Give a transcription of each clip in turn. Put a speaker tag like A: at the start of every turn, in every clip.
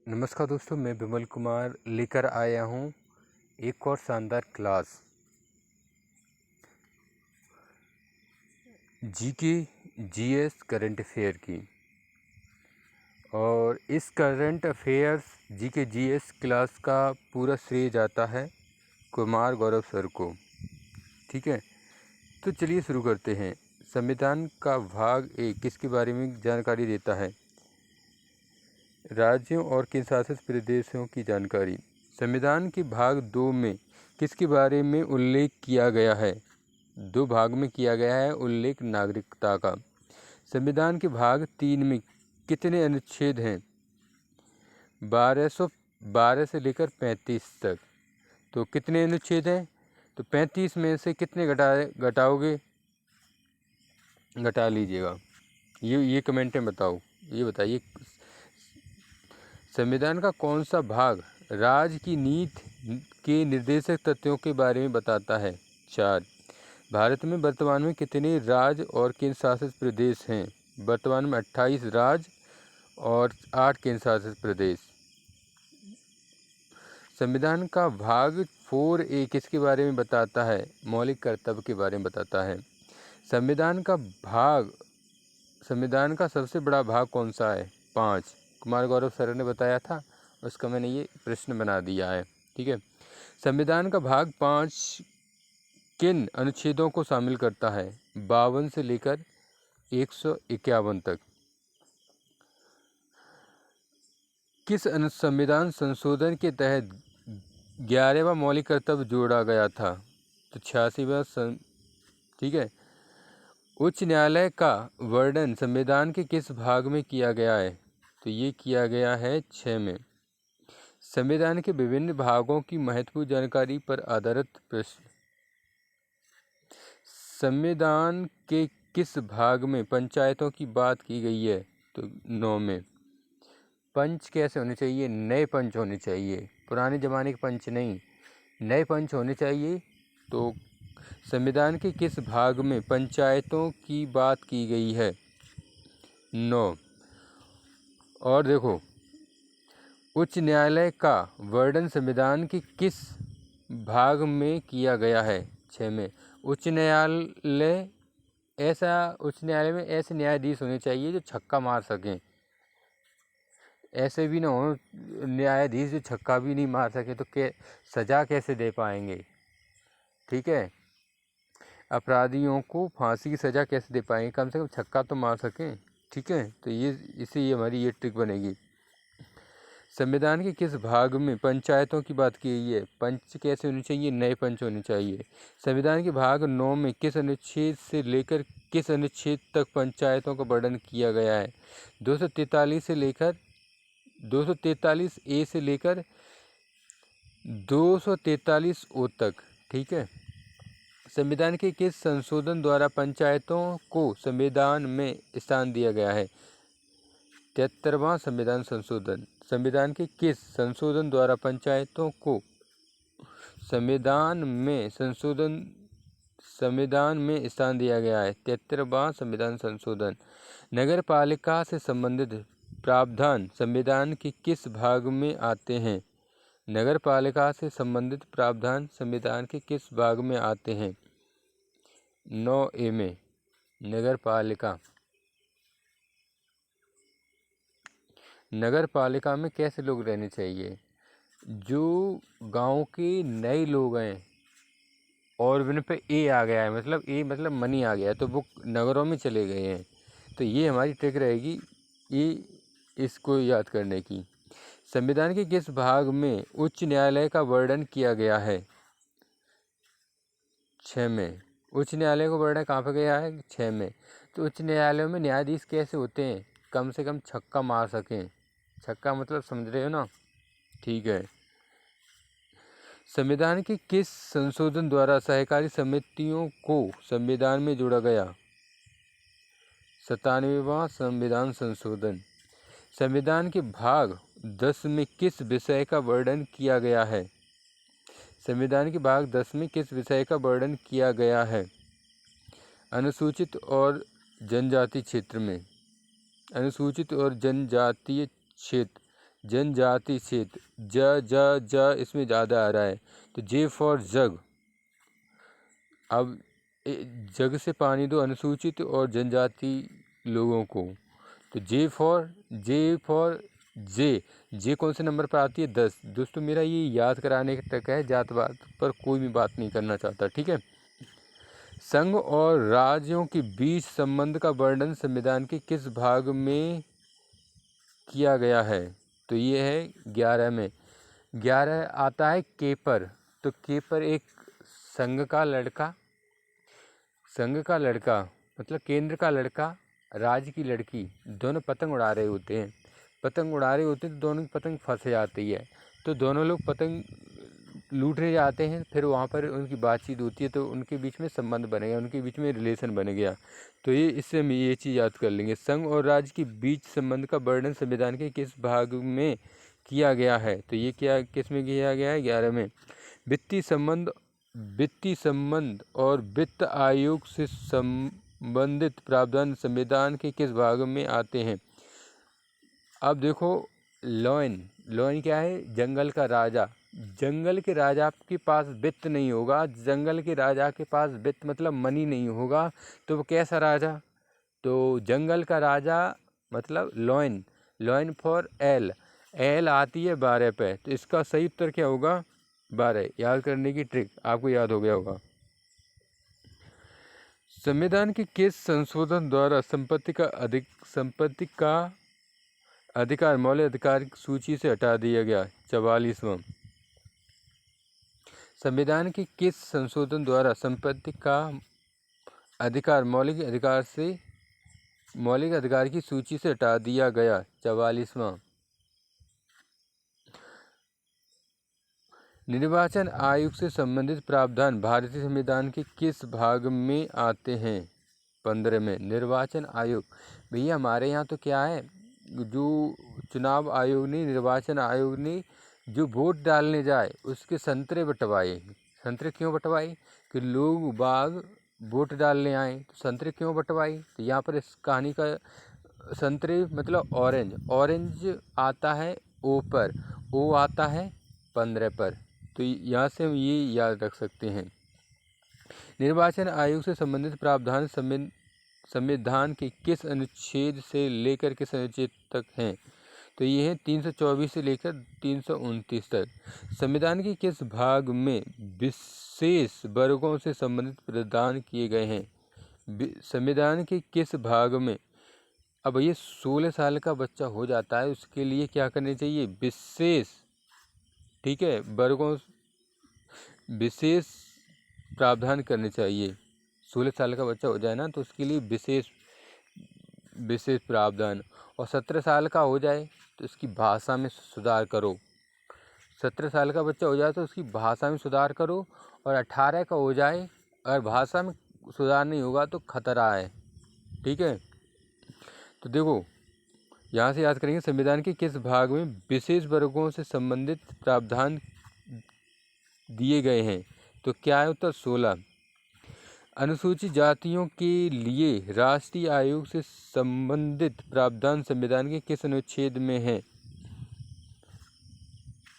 A: नमस्कार दोस्तों, मैं विमल कुमार लेकर आया हूँ एक और शानदार class GK GS current affair की। और इस current affairs GK GS class का पूरा श्रेय जाता है कुमार गौरव सर को। ठीक है, तो चलिए शुरू करते हैं। संविधान का भाग 1 किसके बारे में जानकारी देता है? राज्यों और केंद्रशासित प्रदेशों की जानकारी। संविधान के भाग 2 में किसके बारे में उल्लेख किया गया है? 2 भाग में किया गया है उल्लेख नागरिकता का। संविधान के भाग 3 में कितने अनुच्छेद हैं? 1212 से लेकर 35 तक। तो कितने अनुच्छेद हैं? तो 35 में से कितने घटाओगे? घटा लीजिएगा। ये कमेंट में बताओ, ये बताइए। संविधान का कौन सा भाग राज्य की नीति के निर्देशक तथ्यों के बारे में बताता है? 4। भारत में वर्तमान में कितने राज्य और केंद्र शासित प्रदेश हैं? वर्तमान में 28 राज्य और 8 केंद्र शासित प्रदेश। संविधान का भाग 4A किसके बारे में बताता है? मौलिक कर्तव्य के बारे में बताता है। संविधान का सबसे बड़ा भाग कौन सा है? 5। कुमार गौरव सर ने बताया था, उसका मैंने ये प्रश्न बना दिया है। ठीक है, संविधान का भाग 5 किन अनुच्छेदों को शामिल करता है? 52 से लेकर 151 तक। किस संविधान संशोधन के तहत 11वां मौलिक कर्तव्य जोड़ा गया था? तो 86वां। ठीक है, उच्च न्यायालय का वर्णन संविधान के किस भाग में किया गया है? तो ये किया गया है 6 में। संविधान के विभिन्न भागों की महत्वपूर्ण जानकारी पर आधारित प्रश्न। संविधान के किस भाग में पंचायतों की बात की गई है? तो 9 में। पंच कैसे होने चाहिए? नए पंच होने चाहिए, पुराने ज़माने के पंच नहीं, नए पंच होने चाहिए। तो संविधान के किस भाग में पंचायतों की बात की गई है? 9। और देखो, उच्च न्यायालय का वर्णन संविधान के किस भाग में किया गया है? 6 में। उच्च न्यायालय में ऐसे न्यायाधीश होने चाहिए जो छक्का मार सकें। ऐसे भी ना हो न्यायाधीश जो छक्का भी नहीं मार सके, तो सज़ा कैसे दे पाएंगे? ठीक है, अपराधियों को फांसी की सज़ा कैसे दे पाएंगे? कम से कम छक्का तो मार सकें। ठीक है, तो ये हमारी ये ट्रिक बनेगी। संविधान के किस भाग में पंचायतों की बात की गई है? पंच कैसे होने चाहिए? नए पंच होने चाहिए। संविधान के भाग 9 में किस अनुच्छेद से लेकर किस अनुच्छेद तक पंचायतों का वर्णन किया गया है? 243 ए से लेकर 243 ओ तक। ठीक है, संविधान के किस संशोधन द्वारा पंचायतों को संविधान में स्थान दिया गया है? 73वां संविधान संशोधन। संविधान के किस संशोधन द्वारा पंचायतों को संविधान में स्थान दिया गया है? 73वां संविधान संशोधन। नगर पालिका से संबंधित प्रावधान संविधान के किस भाग में आते हैं? नगर पालिका से संबंधित प्रावधान संविधान के किस भाग में आते हैं? 9A में। नगर पालिका में कैसे लोग रहने चाहिए? जो गांव के नए लोग हैं और उन पे ए आ गया है, मतलब मनी आ गया है, तो वो नगरों में चले गए हैं। तो ये हमारी ट्रिक रहेगी इसको याद करने की। संविधान के किस भाग में उच्च न्यायालय का वर्णन किया गया है? 6 में। उच्च न्यायालय का वर्णन कहाँ पर गया है? 6 में। तो उच्च न्यायालयों में न्यायाधीश कैसे होते हैं? कम से कम छक्का मार सकें। छक्का मतलब समझ रहे हो ना? ठीक है। संविधान के किस संशोधन द्वारा सहकारी समितियों को संविधान में जोड़ा गया? 97वां संविधान संशोधन। संविधान के भाग 10 में किस विषय का वर्णन किया गया है? संविधान के भाग 10 में किस विषय का वर्णन किया गया है? अनुसूचित और जनजातीय क्षेत्र जनजाति क्षेत्र, ज इसमें ज़्यादा आ रहा है, तो जे फॉर जग। अब जग से पानी दो अनुसूचित और जनजाति लोगों को, तो जे फॉर जे कौन से नंबर पर आती है? 10। दोस्तों मेरा ये याद कराने तक है, जात पात पर कोई भी बात नहीं करना चाहता, ठीक है। संघ और राज्यों के बीच संबंध का वर्णन संविधान के किस भाग में किया गया है? तो ये है 11 में। 11 आता है केपर। तो केपर एक संघ का लड़का मतलब केंद्र का लड़का, राज्य की लड़की, दोनों पतंग उड़ा रहे होते हैं। तो दोनों की पतंग फंस जाती है, तो दोनों लोग पतंग लूटने जाते हैं। फिर वहाँ पर उनकी बातचीत होती है, तो उनके बीच में संबंध बन गया, उनके बीच में रिलेशन बन गया। तो इससे हम ये चीज़ याद कर लेंगे। संघ और राज्य के बीच संबंध का वर्णन संविधान के किस भाग में किया गया है? तो ये किस में किया गया है? 11 में। वित्तीय संबंध और वित्त आयोग से संबंधित प्रावधान संविधान के किस भाग में आते हैं? अब देखो, लॉयन क्या है? जंगल का राजा। जंगल के राजा के पास वित्त नहीं होगा, जंगल के राजा के पास वित्त मतलब मनी नहीं होगा, तो वो कैसा राजा? तो जंगल का राजा मतलब लॉयन फॉर एल आती है 12 पे, तो इसका सही उत्तर क्या होगा? 12। याद करने की ट्रिक आपको याद हो गया होगा। संविधान के किस संशोधन द्वारा संपत्ति का अधिकार मौलिक अधिकार की सूची से हटा दिया गया? 44वां। संविधान के किस संशोधन द्वारा संपत्ति का अधिकार मौलिक अधिकार की सूची से हटा दिया गया? 44वां। निर्वाचन आयोग से संबंधित प्रावधान भारतीय संविधान के किस भाग में आते हैं? 15 में। निर्वाचन आयोग, भैया हमारे यहाँ तो क्या है, जो चुनाव आयोग ने, निर्वाचन आयोग ने जो वोट डालने जाए उसके संतरे बंटवाए। संतरे क्यों बंटवाए? कि लोग बाग वोट डालने आए, तो संतरे क्यों बंटवाए? तो यहाँ पर इस कहानी का संतरे मतलब ऑरेंज आता है ओ पर, ओ आता है 15 पर, तो यहाँ से हम ये याद रख सकते हैं। निर्वाचन आयोग से संबंधित प्रावधान संविधान के किस अनुच्छेद से लेकर किस अनुच्छेद तक हैं? तो ये है 324 से लेकर 329 तक। संविधान के किस भाग में विशेष वर्गों से संबंधित प्रावधान किए गए हैं? संविधान के किस भाग में? अब ये 16 साल का बच्चा हो जाता है, उसके लिए क्या करने चाहिए? विशेष, ठीक है, वर्गों विशेष प्रावधान करने चाहिए। 16 साल का बच्चा हो जाए ना, तो उसके लिए विशेष प्रावधान। और 17 साल का हो जाए तो उसकी भाषा में सुधार करो। 17 साल का बच्चा हो जाए तो उसकी भाषा में सुधार करो। और 18 का हो जाए, अगर भाषा में सुधार नहीं होगा तो खतरा है, ठीक है। तो देखो, यहाँ से याद करेंगे संविधान के किस भाग में विशेष वर्गों से संबंधित प्रावधान दिए गए हैं? तो क्या है उत्तर? 16। अनुसूचित जातियों के लिए राष्ट्रीय आयोग से संबंधित प्रावधान संविधान के किस अनुच्छेद में है?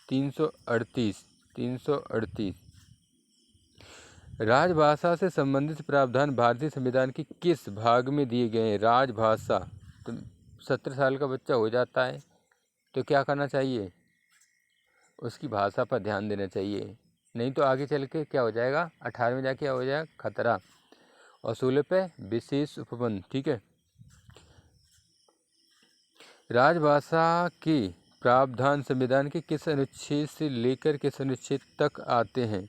A: 338। राजभाषा से संबंधित प्रावधान भारतीय संविधान के किस भाग में दिए गए हैं? राजभाषा, तो 17 साल का बच्चा हो जाता है तो क्या करना चाहिए? उसकी भाषा पर ध्यान देना चाहिए, नहीं तो आगे चल के क्या हो जाएगा? 18 में जाके क्या हो जाएगा? खतरा। और 16 पे विशेष उपबंध, ठीक है। राजभाषा के प्रावधान संविधान के किस अनुच्छेद से लेकर किस अनुच्छेद तक आते हैं?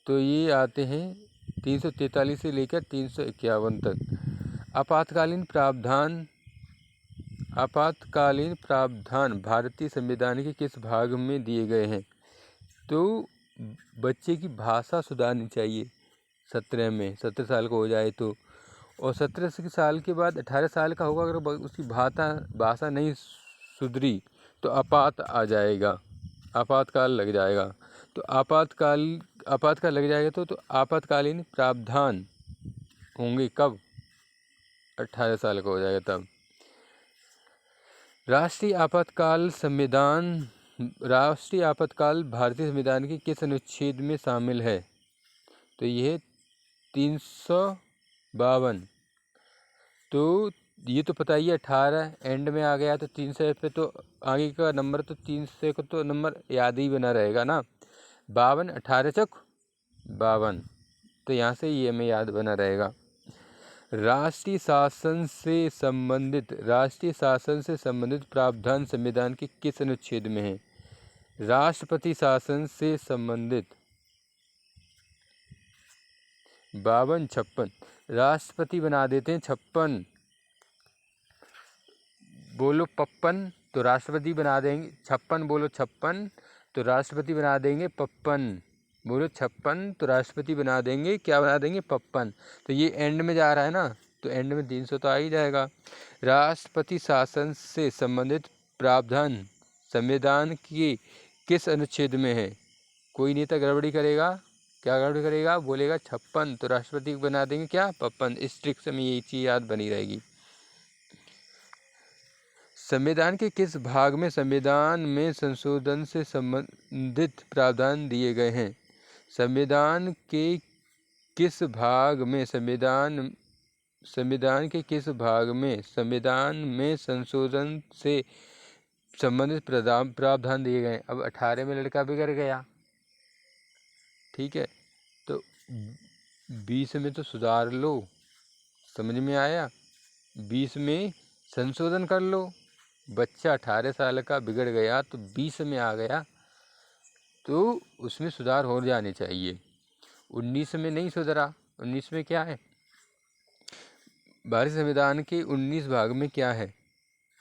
A: तो ये आते हैं 343 से लेकर 351 तक। आपातकालीन प्रावधान भारतीय संविधान के किस भाग में दिए गए हैं? तो बच्चे की भाषा सुधारनी चाहिए 17 में, 17 साल का हो जाए तो। और 17 साल के बाद 18 साल का होगा, अगर उसकी भाषा नहीं सुधरी तो आपातकाल लग जाएगा। तो आपातकाल लग जाएगा तो आपातकालीन प्रावधान होंगे कब? 18 साल का हो जाएगा तब। राष्ट्रीय आपातकाल भारतीय संविधान के किस अनुच्छेद में शामिल है? तो यह 352। तो ये तो पता ही है, 18 एंड में आ गया तो 300 पे तो आगे का नंबर तो 300 को तो नंबर याद ही बना रहेगा ना। 52, 18 चौक 52, तो यहाँ से ये हमें याद बना रहेगा। राष्ट्रीय शासन से संबंधित प्रावधान संविधान के किस अनुच्छेद में है? राष्ट्रपति शासन से संबंधित 52, 56। राष्ट्रपति बना देते हैं 56। बोलो 55 तो राष्ट्रपति बना देंगे 56। बोलो 56 तो राष्ट्रपति बना देंगे 55। बोलो 56 तो राष्ट्रपति बना देंगे, क्या बना देंगे? 55। तो ये एंड में जा रहा है ना, तो एंड में 300 तो आ ही जाएगा। राष्ट्रपति शासन से संबंधित प्रावधान संविधान के किस अनुच्छेद में है? कोई नेता गड़बड़ी करेगा, क्या गड़बड़ी करेगा? बोलेगा 56 तो राष्ट्रपति बना देंगे क्या? 55। इस ट्रिक से हमें यही चीज़ याद बनी रहेगी। संविधान के किस भाग में संविधान में संशोधन से संबंधित प्रावधान दिए गए हैं? संविधान के किस भाग में संविधान के किस भाग में संविधान में संशोधन से संबंधित प्रावधान दिए गए? अब 18 में लड़का बिगड़ गया, ठीक है, तो 20 में तो सुधार लो, समझ में आया? 20 में संशोधन कर लो। बच्चा 18 साल का बिगड़ गया तो 20 में आ गया, तो उसमें सुधार हो जाने चाहिए। 19 में नहीं सुधरा। 19 में क्या है? भारतीय संविधान के 19 भाग में क्या है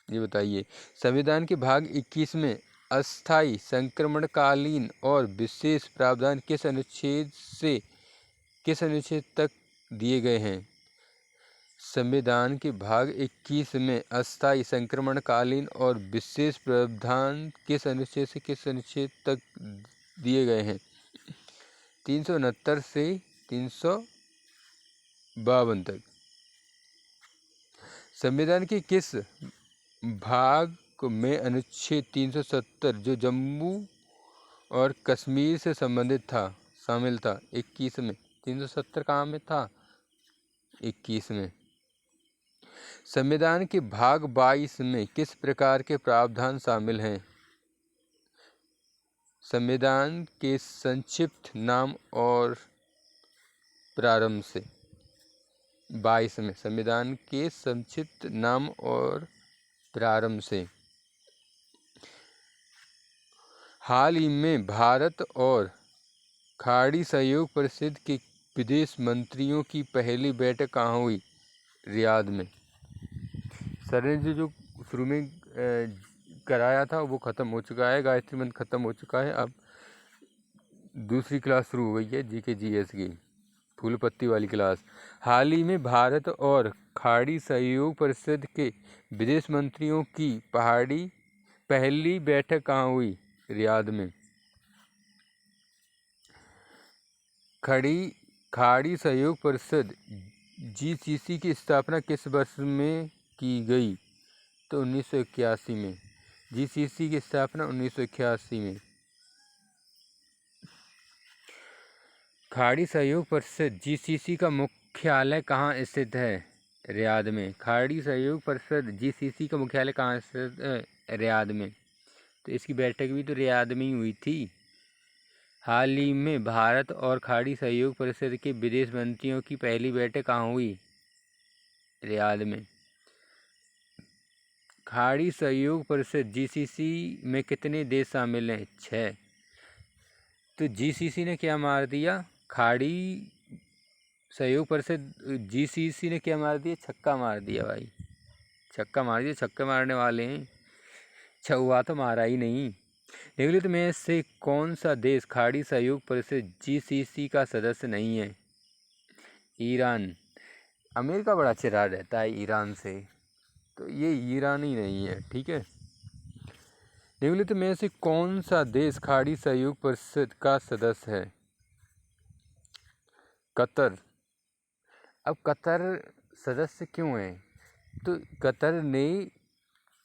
A: ये बताइए। संविधान के भाग 21 में अस्थायी, संक्रमणकालीन और विशेष प्रावधान किस अनुच्छेद तक दिए गए हैं? संविधान के भाग 21 में अस्थायी, संक्रमणकालीन और विशेष प्रावधान किस अनुच्छेद से किस अनुच्छेद तक दिए गए हैं? 369 से 352 तक। संविधान के किस भाग में अनुच्छेद 370 जो जम्मू और कश्मीर से संबंधित था शामिल था? 21 में। 370 कहाँ में था? 21 में। संविधान के भाग 22 में किस प्रकार के प्रावधान शामिल हैं? संविधान के संक्षिप्त नाम और प्रारंभ से। 22 में संविधान के संक्षिप्त नाम और प्रारंभ से। हाल ही में भारत और खाड़ी सहयोग परिषद के विदेश मंत्रियों की पहली बैठक कहाँ हुई? रियाद में। सर ने जो शुरू में कराया था वो ख़त्म हो चुका है, गायत्री मंत्र ख़त्म हो चुका है। अब दूसरी क्लास शुरू हो गई है जीके जीएस की, फूल पत्ती वाली क्लास। हाल ही में भारत और खाड़ी सहयोग परिषद के विदेश मंत्रियों की पहली बैठक कहाँ हुई? रियाद में। खाड़ी सहयोग परिषद जीसीसी की स्थापना किस वर्ष में की गई? तो 1981 में। जीसीसी की स्थापना 1981 में। खाड़ी सहयोग परिषद जीसीसी का मुख्यालय कहाँ स्थित है? रियाद में। खाड़ी सहयोग परिषद जीसीसी का मुख्यालय कहाँ स्थित है? रियाद में। तो इसकी बैठक भी तो रियाद में ही हुई थी। हाल ही में भारत और खाड़ी सहयोग परिषद के विदेश मंत्रियों की पहली बैठक कहाँ हुई? रियाद में। खाड़ी सहयोग परिषद जीसीसी में कितने देश शामिल हैं? 6। तो जीसीसी ने क्या मार दिया? खाड़ी सहयोग परिषद जीसीसी ने क्या मार दिया? छक्का मार दिया भाई, छक्का मार दिया। छक्के मारने वाले हैं, छुआ तो मारा ही नहीं। निम्नलिखित में से कौन सा देश खाड़ी सहयोग परिषद जीसीसी का सदस्य नहीं है? ईरान। अमेरिका बड़ा चिढ़ा रहता है ईरान से, तो ये ईरान ही नहीं है, ठीक है। निम्नलिखित में से कौन सा देश खाड़ी सहयोग परिषद का सदस्य है? कतर। अब कतर सदस्य क्यों है? तो कतर ने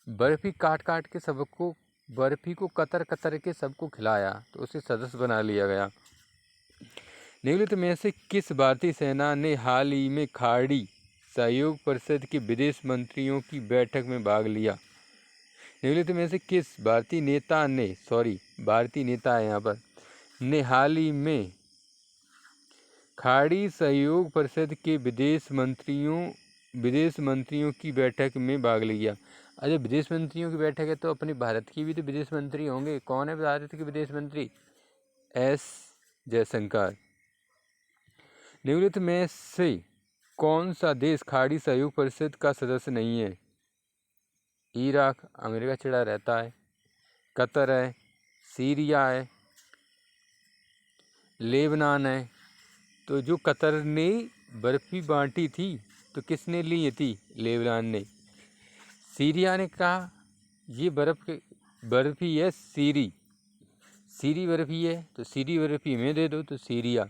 A: बर्फ़ी काट काट के सबको, बर्फ़ी को कतर कतर के सबको खिलाया तो उसे सदस्य बना लिया गया। निम्नलिखित में से किस भारतीय सेना ने हाल ही में खाड़ी सहयोग परिषद के विदेश मंत्रियों की बैठक में भाग लिया? निम्नलिखित में से किस भारतीय नेता है यहाँ पर, ने हाल ही में खाड़ी सहयोग परिषद के विदेश मंत्रियों की बैठक में भाग लिया? अरे विदेश मंत्रियों की बैठक है तो अपने भारत की भी तो विदेश मंत्री होंगे। कौन है भारत के विदेश मंत्री? एस जयशंकर। निम्नलिखित में से कौन सा देश खाड़ी सहयोग परिषद का सदस्य नहीं है? इराक, अमेरिका चिढ़ा रहता है, कतर है, सीरिया है, लेबनान है। तो जो कतर ने बर्फ़ी बांटी थी तो किसने ली थी? लेबनान ने। सीरिया ने कहा ये बर्फ़ी है सीरी बर्फ़ी है तो सीरी बर्फ़ी में दे दो, तो सीरिया।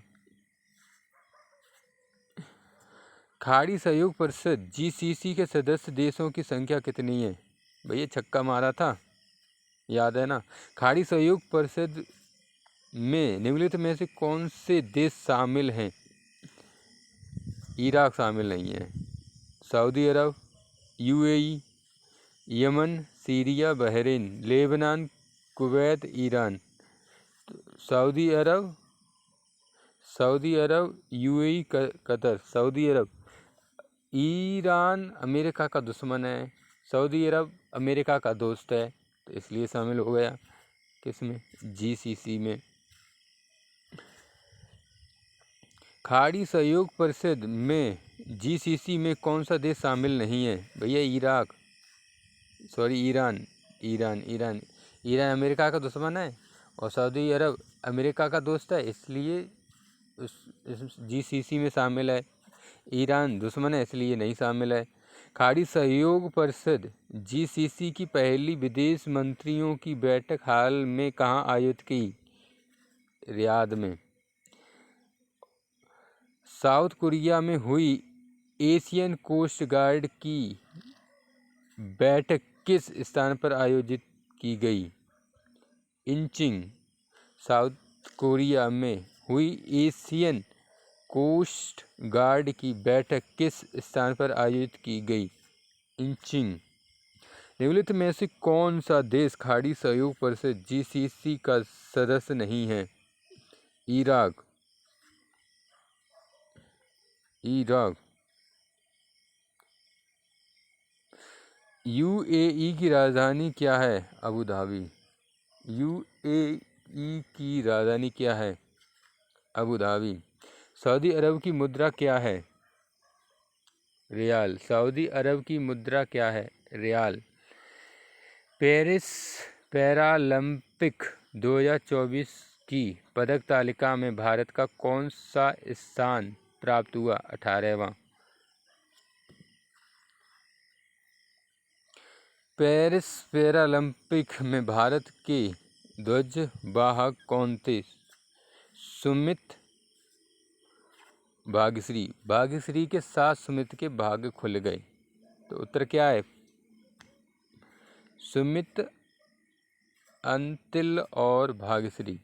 A: खाड़ी सहयोग परिषद GCC के सदस्य देशों की संख्या कितनी है? भैया छक्का मारा था, याद है ना। खाड़ी सहयोग परिषद में निम्नलिखित में से कौन से देश शामिल हैं? इराक शामिल नहीं है। Saudi Arab, UAE, Yemen, Syria, Bahrain, Lebanon, Kuwait, Iran. Saudi Arab, UAE, Qatar. Saudi Arab, Iran America का दुश्मन है, सऊदी अरब अमेरिका का दोस्त है, तो इसलिए शामिल हो गया किसमें? GCC में। खाड़ी सहयोग परिषद में GCC में कौन सा देश शामिल नहीं है? भैया ईरान अमेरिका का दुश्मन है और सऊदी अरब अमेरिका का दोस्त है, इसलिए GCC में शामिल है। ईरान दुश्मन है इसलिए नहीं शामिल है। खाड़ी सहयोग परिषद GCC की पहली विदेश मंत्रियों की बैठक हाल में कहाँ आयोजित की? रियाद में। साउथ कोरिया में हुई एशियन कोस्ट गार्ड की बैठक किस स्थान पर आयोजित की गई? इंचिंग। साउथ कोरिया में हुई एशियन कोस्ट गार्ड की बैठक किस स्थान पर आयोजित की गई? इंचिंग। निम्नलिखित में से कौन सा देश खाड़ी सहयोग परिषद GCC का सदस्य नहीं है? इराक। UAE की राजधानी क्या है? Abu Dhabi. UAE की राजधानी क्या है? Abu Dhabi. सऊदी अरब की मुद्रा क्या है? रियाल। सऊदी अरब की मुद्रा क्या है? रियाल। पेरिस पैरालंपिक 2024 की पदक तालिका में भारत का कौन सा स्थान प्राप्त हुआ? 18वां। पेरिस पैरालंपिक में भारत के ध्वजवाहक कौन थे? सुमित, भाग्यश्री के साथ सुमित के भाग्य खुल गए, तो उत्तर क्या है? सुमित, अंतिल और भाग्यश्री।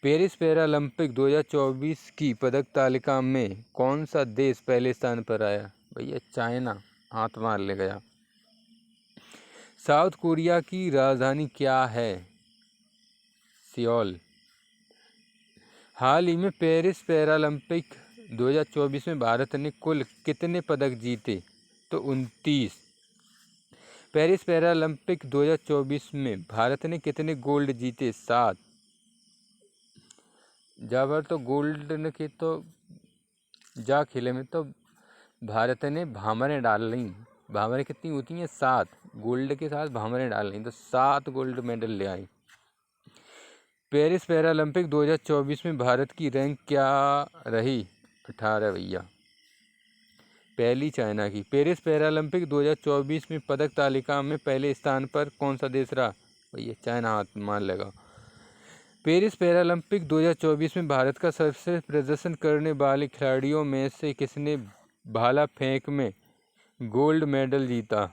A: पेरिस पैरालंपिक 2024 की पदक तालिका में कौन सा देश पहले स्थान पर आया? भैया चाइना, हाथ मार ले गया। साउथ कोरिया की राजधानी क्या है? सियोल। हाल ही में पेरिस पैरालंपिक 2024 में भारत ने कुल कितने पदक जीते? तो 29। पेरिस पैरालंपिक 2024 में भारत ने कितने गोल्ड जीते? 7। जब तो गोल्ड के तो जा खिले में तो भारत ने भामरें डाल ली। भामरें कितनी होती हैं? 7। गोल्ड के साथ भामरें डाल ली तो 7 गोल्ड मेडल ले आई। पेरिस पैरालंपिक 2024 में भारत की रैंक क्या रही? 18 भैया, पहली चाइना की। पेरिस पैरालंपिक 2024 में पदक तालिका में पहले स्थान पर कौन सा देश रहा? भैया चाइना, हाथ मान लेगा। पेरिस पैरालंपिक 2024 में भारत का सबसे प्रदर्शन करने वाले खिलाड़ियों में से किसने भाला फेंक में गोल्ड मेडल जीता?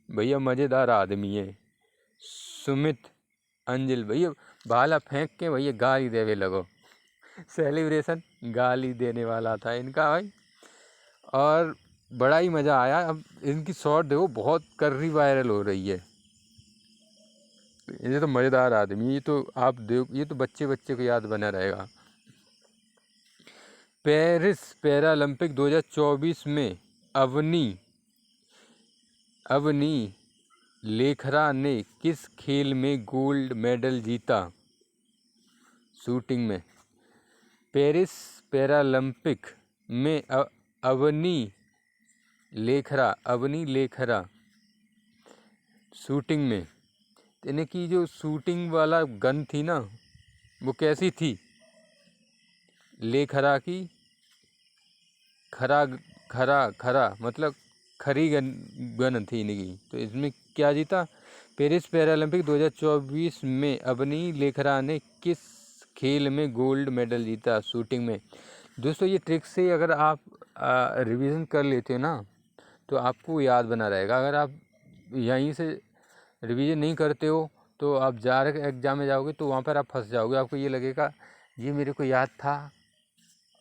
A: भैया मज़ेदार आदमी है। सुमित अंजल भैया भाला फेंक के भैया गाली देवे लगो। सेलिब्रेशन गाली देने वाला था इनका भाई, और बड़ा ही मज़ा आया। अब इनकी शॉट देखो बहुत कर्री वायरल हो रही है। ये तो मज़ेदार आदमी, ये तो आप देखो, ये तो बच्चे बच्चे को याद बना रहेगा। पेरिस पैरालंपिक 2024 में अवनी लेखरा ने किस खेल में गोल्ड मेडल जीता? शूटिंग में। पेरिस पैरालंपिक में अवनी लेखरा शूटिंग में, इन्हें की जो शूटिंग वाला गन थी ना, वो कैसी थी? लेखरा की खरा मतलब खरी गन थी इनकी। तो इसमें क्या जीता? पेरिस पैरालंपिक 2024 में अवनी लेखरा ने किस खेल में गोल्ड मेडल जीता? शूटिंग में। दोस्तों ये ट्रिक से अगर आप रिवीजन कर लेते हो ना, तो आपको याद बना रहेगा। अगर आप यहीं से रिवीजन नहीं करते हो तो आप एग्जाम में जाओगे तो वहाँ पर आप फंस जाओगे। आपको ये लगेगा ये मेरे को याद था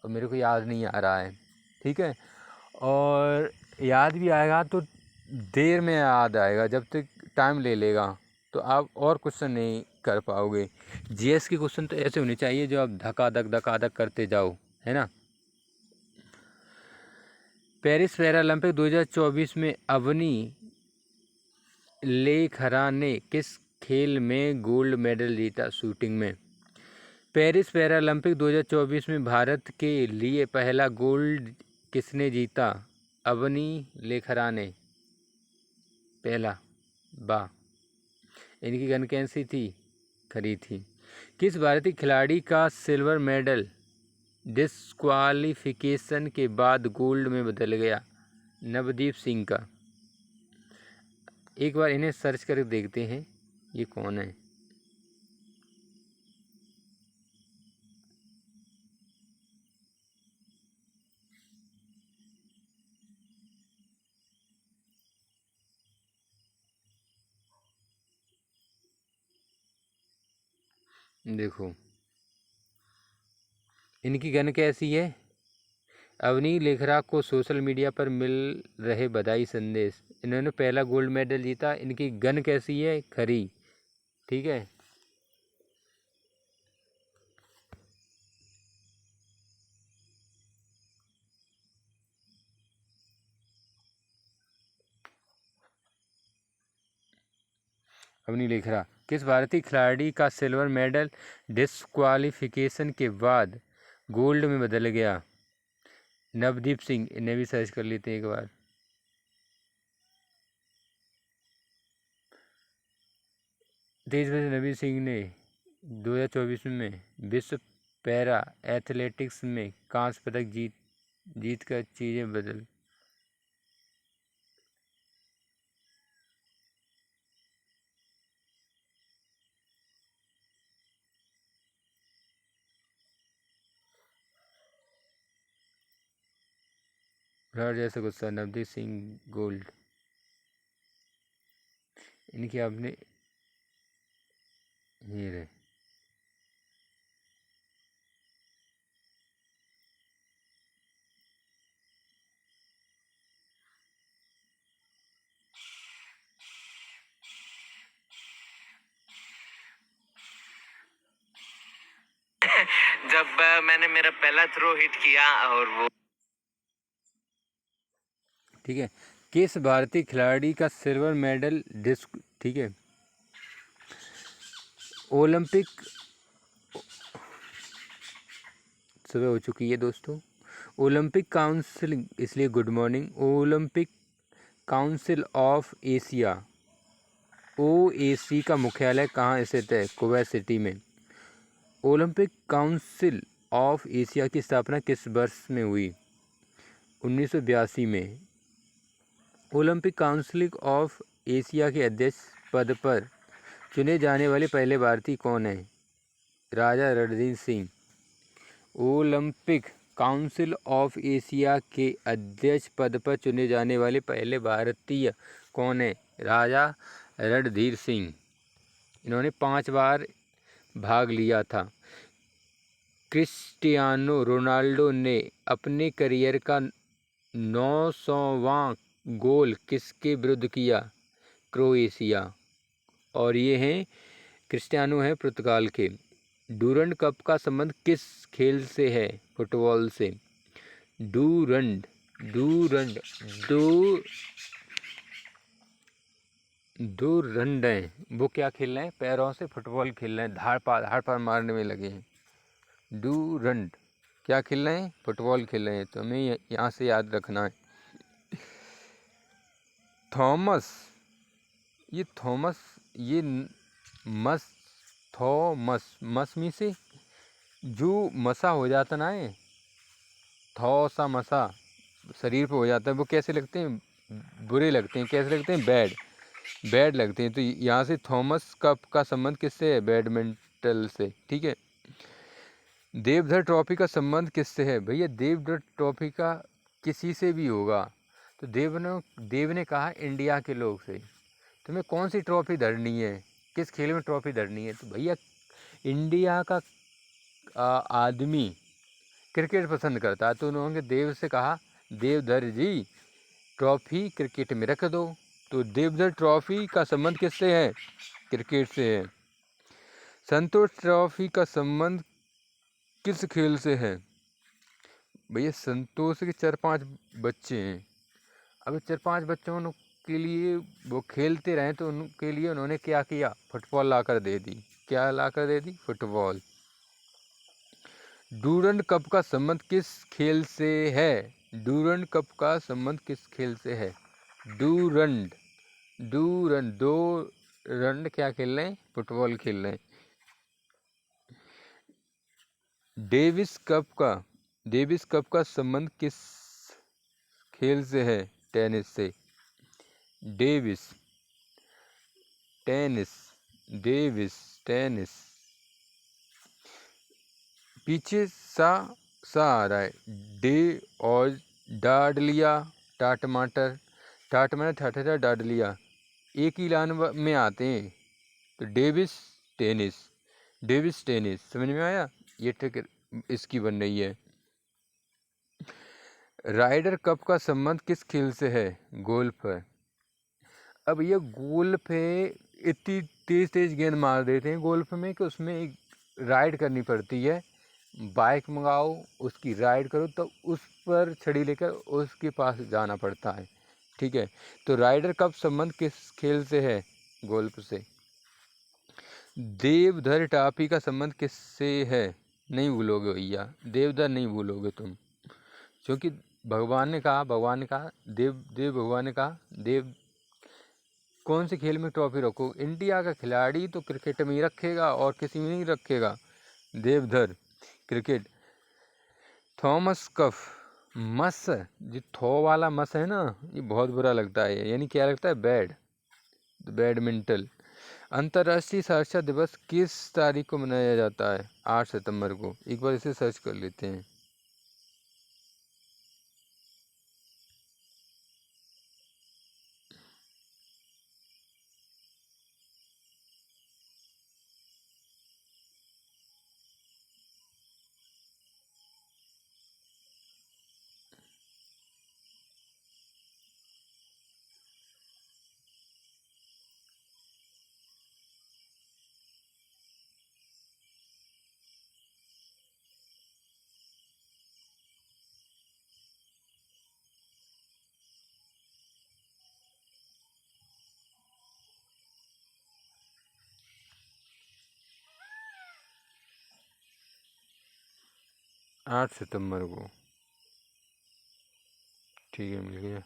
A: और मेरे को याद नहीं आ रहा है, ठीक है। और याद भी आएगा तो देर में याद आएगा, जब तक टाइम ले लेगा तो आप और क्वेश्चन नहीं कर पाओगे। जीएस के क्वेश्चन तो ऐसे होने चाहिए जो आप धकाधक करते जाओ, है ना। पेरिस पैरालंपिक 2024 में अवनी लेखरा ने किस खेल में गोल्ड मेडल जीता? शूटिंग में। पेरिस पैरालंपिक 2024 में भारत के लिए पहला गोल्ड किसने जीता? अवनी लेखरा ने। पहला बा। इनकी गन कैसी थी? खरी थी। किस भारतीय खिलाड़ी का सिल्वर मेडल डिस्क्वालिफिकेशन के बाद गोल्ड में बदल गया? नवदीप सिंह का। एक बार इन्हें सर्च करके देखते हैं ये कौन है। देखो इनकी गन कैसी है? अवनी लेखरा को सोशल मीडिया पर मिल रहे बधाई संदेश। इन्होंने पहला गोल्ड मेडल जीता। इनकी गन कैसी है? खरी, ठीक है। अवनी लेखरा। किस भारतीय खिलाड़ी का सिल्वर मेडल डिस्क्वालिफिकेशन के बाद गोल्ड में बदल गया? नवदीप सिंह। इन्हें भी सर्च कर लेते हैं एक बार। तेईस वर्षीय नवदीप सिंह ने 2024 में विश्व पैरा एथलेटिक्स में कांस्य पदक जीत कर चीज़ें बदल। जैसा गुस्सा। नवदीप सिंह गोल्ड। इनकी आपने ये रहे।
B: जब मैंने मेरा पहला थ्रो हिट किया और वो,
A: ठीक है। किस भारतीय खिलाड़ी का सिल्वर मेडल डिस्क, ठीक है, ओलंपिक। सुबह हो चुकी है दोस्तों। ओलंपिक काउंसिल, इसलिए good morning. Olympic Council of Asia OAC का मुख्यालय कहाँ स्थित है? कुवैत सिटी में। ओलंपिक काउंसिल ऑफ एशिया की स्थापना किस वर्ष में हुई? 1982 में। ओलंपिक काउंसिल ऑफ एशिया के अध्यक्ष पद पर चुने जाने वाले पहले भारतीय कौन हैं? Raja Ranjit Singh. Olympic Council of Asia के अध्यक्ष पद पर चुने जाने वाले पहले भारतीय कौन है? राजा रणधीर सिंह। इन्होंने 5 बार भाग लिया था। क्रिस्टियानो रोनाल्डो ने अपने करियर का 900वां गोल किसके विरुद्ध किया? क्रोएशिया। और ये हैं क्रिस्टियानो है पुर्तगाल के। डूरंड कप का संबंध किस खेल से है? फुटबॉल से। डूरंड डूरंड दो दो रंड हैं, वो क्या खेल रहे हैं? पैरों से फुटबॉल खेल रहे हैं, धाड़ पार मारने में लगे हैं। डूरंड क्या खेल रहे हैं? फुटबॉल खेल रहे हैं। तो हमें यहाँ से याद रखना है। थॉमस ये मस थॉमस मस में से जो मसा हो जाता ना है, थौ सा मसा शरीर पे हो जाता है, वो कैसे लगते हैं? बुरे लगते हैं। कैसे लगते हैं? बैड लगते हैं। तो यहाँ से थॉमस कप का संबंध किससे है? बैडमिंटन से। ठीक है। देवधर ट्रॉफी का संबंध किससे है? भैया देवधर ट्रॉफी का किसी से भी होगा। तो देव ने कहा इंडिया के लोग से तुम्हें कौन सी ट्रॉफी धरनी है, किस खेल में ट्रॉफी धरनी है? तो भैया इंडिया का आदमी क्रिकेट पसंद करता है, तो उन्होंने देव से कहा देवधर जी ट्रॉफी क्रिकेट में रख दो। तो देवधर ट्रॉफी का संबंध किससे है? क्रिकेट से है। संतोष ट्रॉफी का संबंध किस खेल से है? भैया संतोष के 4-5 बच्चे हैं। अब 4-5 बच्चों के लिए वो खेलते रहे, तो उनके लिए उन्होंने क्या किया? फुटबॉल लाकर दे दी। क्या लाकर दे दी? फुटबॉल। डूरंड कप का संबंध किस खेल से है? डूरंड कप का संबंध किस खेल से है? डूरंड दो रन क्या खेल रहे हैं? फुटबॉल खेल रहे हैं। डेविस कप का संबंध किस खेल से है? टेनिस से। Davis tennis. पीछे सा आ रहा है। डे और डाडलिया टमाटर डाडलिया एक ही लाइन में आते हैं। तो डेविस टेनिस समझ में आया? ये ट्रिक इसकी बन रही है। राइडर कप का संबंध किस खेल से है? गोल्फ है। अब ये गोल्फ है, इतनी तेज गेंद मार देते हैं गोल्फ में कि उसमें एक राइड करनी पड़ती है। बाइक मंगाओ, उसकी राइड करो, तो उस पर छड़ी लेकर उसके पास जाना पड़ता है। ठीक है। तो राइडर कप संबंध किस खेल से है? गोल्फ से। देवधर टापी का संबंध किससे है? नहीं भूलोगे भैया, देवधर नहीं भूलोगे तुम, क्योंकि भगवान ने कहा भगवान ने कहा देव कौन से खेल में ट्रॉफी रखो? इंडिया का खिलाड़ी तो क्रिकेट में ही रखेगा और किसी में नहीं रखेगा। देवधर क्रिकेट। थॉमस कप मस, जो थो वाला मस है ना, ये बहुत बुरा लगता है। यानी क्या लगता है? बैडमिंटन। अंतर्राष्ट्रीय साक्षरता दिवस किस तारीख को मनाया जाता है? 8 सितंबर को। एक बार इसे सर्च कर लेते हैं। 8 सितंबर को। ठीक है, मिल गया।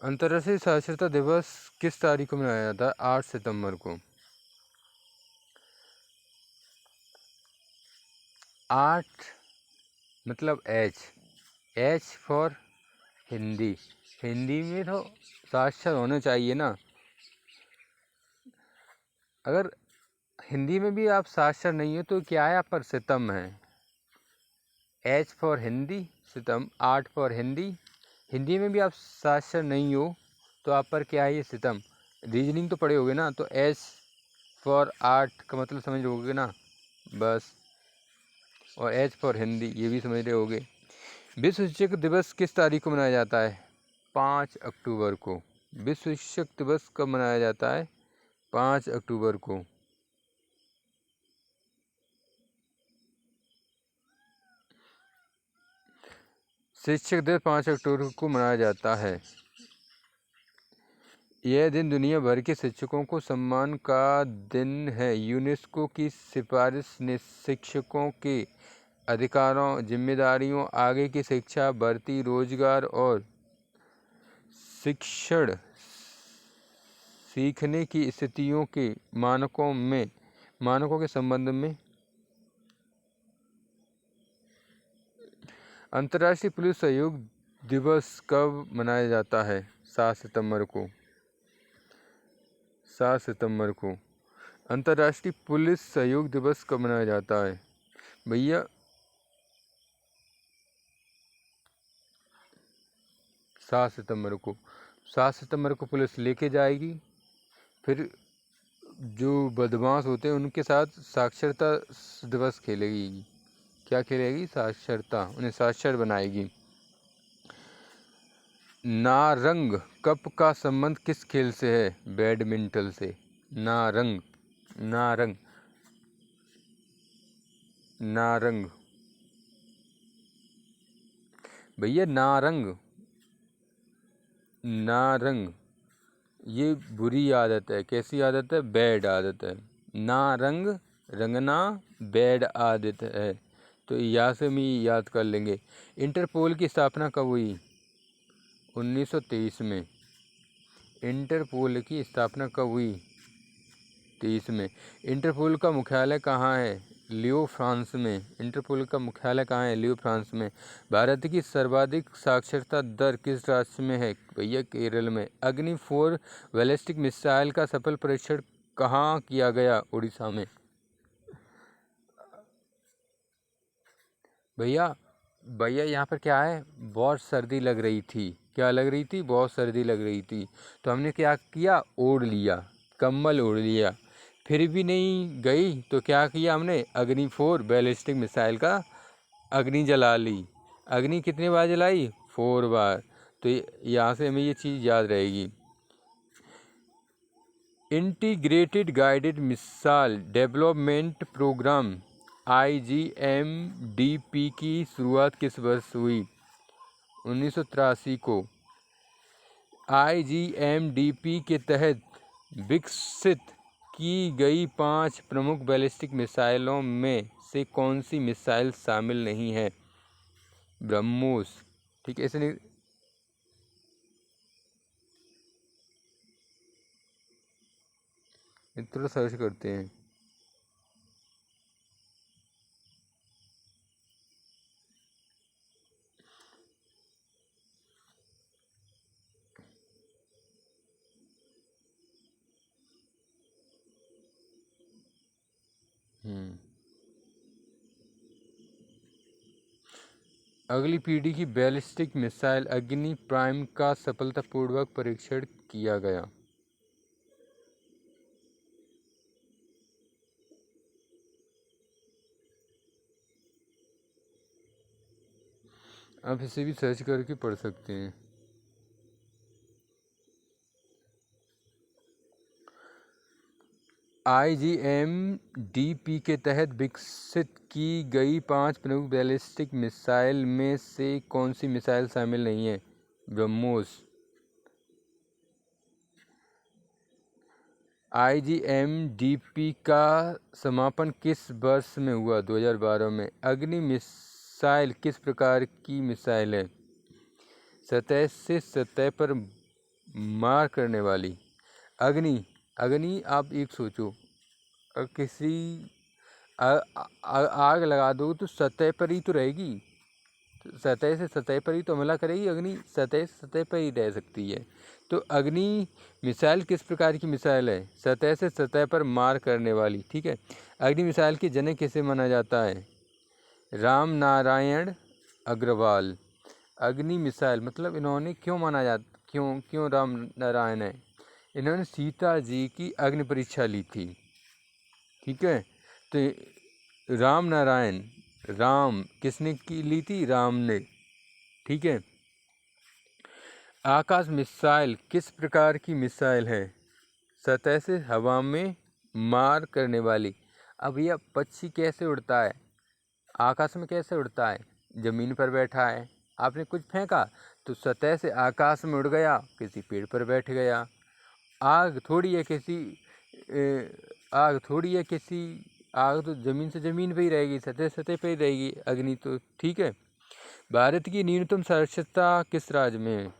A: अंतर्राष्ट्रीय साक्षरता दिवस किस तारीख को मनाया जाता है? 8 सितंबर को। 8 मतलब एच फॉर हिंदी। हिंदी में तो साक्षर होने चाहिए ना। अगर हिंदी में भी आप साक्षर नहीं हो तो क्या है? आप पर सितम है। H फॉर हिंदी सितम, 8 फॉर हिंदी। हिंदी में भी आप साक्षर नहीं हो तो आप पर क्या है ये सितम। रीजनिंग तो पढ़े होगे ना, तो H फॉर 8 का मतलब समझ लोगे ना बस। और H फॉर हिंदी ये भी समझ रहे होगे। विश्व शिक्षक दिवस किस तारीख को मनाया जाता है? 5 अक्टूबर को। विश्व शिक्षक दिवस कब मनाया जाता है? 5 अक्टूबर को। शिक्षक दिवस 5 अक्टूबर को मनाया जाता है। यह दिन दुनिया भर के शिक्षकों को सम्मान का दिन है। यूनेस्को की सिफारिश ने शिक्षकों के अधिकारों, जिम्मेदारियों, आगे की शिक्षा, भर्ती, रोजगार और शिक्षण सीखने की स्थितियों के मानकों के संबंध में अंतर्राष्ट्रीय पुलिस सहयोग दिवस कब मनाया जाता है? 7 सितंबर को। 7 सितंबर को अंतर्राष्ट्रीय पुलिस सहयोग दिवस कब मनाया जाता है? भैया 7 सितंबर को। 7 सितंबर को पुलिस लेके जाएगी, फिर जो बदमाश होते हैं उनके साथ साक्षरता दिवस खेलेगी। क्या खेलेगी? साक्षरता, उन्हें साक्षर बनाएगी। नारंग कप का संबंध किस खेल से है? बैडमिंटन से। नारंग नारंग नारंग भैया नारंग ये बुरी आदत है। कैसी आदत है? बैड आदत है। नारंग रंगना बैड आदत है। तो यहाँ से हम याद कर लेंगे। इंटरपोल की स्थापना कब हुई? 1923 में। इंटरपोल की स्थापना कब हुई? 23 में। इंटरपोल का मुख्यालय कहाँ है? लियो, फ्रांस में। इंटरपोल का मुख्यालय कहाँ है? लियो, फ्रांस में। भारत की सर्वाधिक साक्षरता दर किस राज्य में है? भैया केरल में। अग्नि 4 बैलिस्टिक मिसाइल का सफल परीक्षण कहाँ किया गया? उड़ीसा में। भैया यहाँ पर क्या है? बहुत सर्दी लग रही थी। क्या लग रही थी? बहुत सर्दी लग रही थी। तो हमने क्या किया? ओढ़ लिया, कंबल ओढ़ लिया। फिर भी नहीं गई तो क्या किया हमने? अग्नि 4 बैलिस्टिक मिसाइल का अग्नि जला ली। अग्नि कितने बार जलाई? 4 बार। तो यहाँ से हमें ये चीज़ याद रहेगी। Integrated guided missile development programme IGMDP की शुरुआत किस वर्ष हुई? 1983 को। IGMDP के तहत विकसित की गई 5 प्रमुख बैलिस्टिक मिसाइलों में से कौन सी मिसाइल शामिल नहीं है? ब्रह्मोस। ठीक है, ऐसे थोड़ा सर्च करते हैं। अगली पीढ़ी की बैलिस्टिक मिसाइल अग्नि प्राइम का सफलतापूर्वक परीक्षण किया गया। आप इसे भी सर्च करके पढ़ सकते हैं। IGMDP के तहत विकसित की गई 5 प्रमुख बैलिस्टिक मिसाइल में से कौन सी मिसाइल शामिल नहीं है? ब्रह्मोस। IGMDP का समापन किस वर्ष में हुआ? 2012 में। अग्नि मिसाइल किस प्रकार की मिसाइल है? सतह से सतह पर मार करने वाली। अग्नि आप एक सोचो, किसी आग लगा दो तो सतह पर ही तो रहेगी। सतह से सतह पर ही तो हमला करेगी। अग्नि सतह से सतह पर ही रह सकती है। तो अग्नि मिसाइल किस प्रकार की मिसाइल है? सतह से सतह पर मार करने वाली। ठीक है। अग्नि मिसाइल की जनक किसे माना जाता है? राम नारायण अग्रवाल। अग्नि मिसाइल मतलब इन्होंने क्यों माना जाता, क्यों राम नारायण है? इन्होंने सीता जी की अग्नि परीक्षा ली थी। ठीक है, तो राम नारायण, राम किसने की ली थी? राम ने। ठीक है। आकाश मिसाइल किस प्रकार की मिसाइल है? सतह से हवा में मार करने वाली। अब यह पक्षी कैसे उड़ता है? आकाश में कैसे उड़ता है? ज़मीन पर बैठा है, आपने कुछ फेंका तो सतह से आकाश में उड़ गया, किसी पेड़ पर बैठ गया। आग थोड़ी है किसी आग तो ज़मीन से ज़मीन पे ही रहेगी, सतह पे ही रहेगी अग्नि तो। ठीक है। भारत की न्यूनतम साक्षरता किस राज्य में है?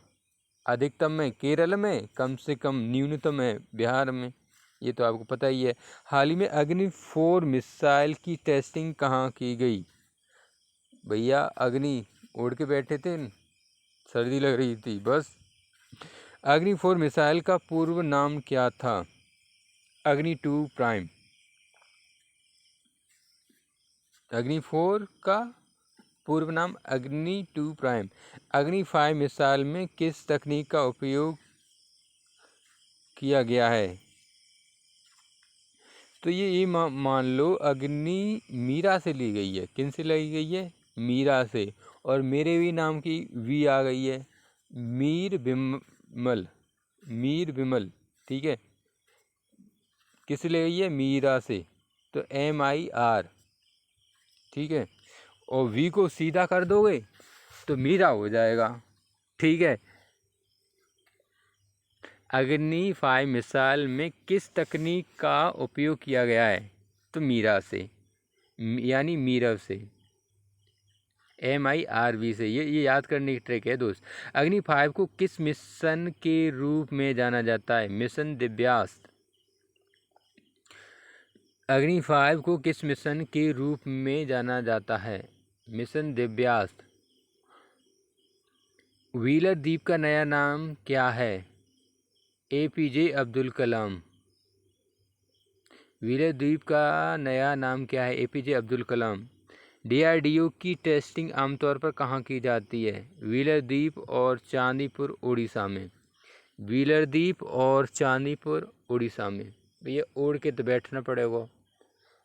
A: अधिकतम में केरल में, कम से कम न्यूनतम है बिहार में। ये तो आपको पता ही है। हाल ही में अग्नि 4 मिसाइल की टेस्टिंग कहाँ की गई? भैया अग्नि उड़ के बैठे थे, सर्दी लग रही थी बस। अग्नि 4 मिसाइल का पूर्व नाम क्या था? अग्नि 2 प्राइम। अग्नि 4 का पूर्व नाम अग्नि 2 प्राइम। अग्नि 5 मिसाइल में किस तकनीक का उपयोग किया गया है? तो ये मान लो अग्नि मीरा से ली गई है। किन से ली गई है? मीरा से। और मेरे भी नाम की वी आ गई है, मीर विमल। ठीक है, किस ले गई है? मीरा से। तो MIR। ठीक है, और वी को सीधा कर दोगे तो मीरा हो जाएगा। ठीक है। अग्नि 5 मिसाइल में किस तकनीक का उपयोग किया गया है? तो मीरा से, यानी मीरव से, MIRV से। ये याद करने की ट्रिक है दोस्त। अग्नि 5 को किस मिशन के रूप में जाना जाता है? मिशन दिव्यास्त्र। अग्नि 5 को किस मिशन के रूप में जाना जाता है? मिशन दिव्यास्त्र। व्हीलर द्वीप का नया नाम क्या है? APJ अब्दुल कलाम। व्हीलर द्वीप का नया नाम क्या है? APJ अब्दुल कलाम। DRDO की टेस्टिंग आमतौर पर कहाँ की जाती है? व्हीलर द्वीप और चांदीपुर उड़ीसा में। व्हीलर द्वीप और चांदीपुर उड़ीसा में। भैया उड़ के तो बैठना पड़ेगा,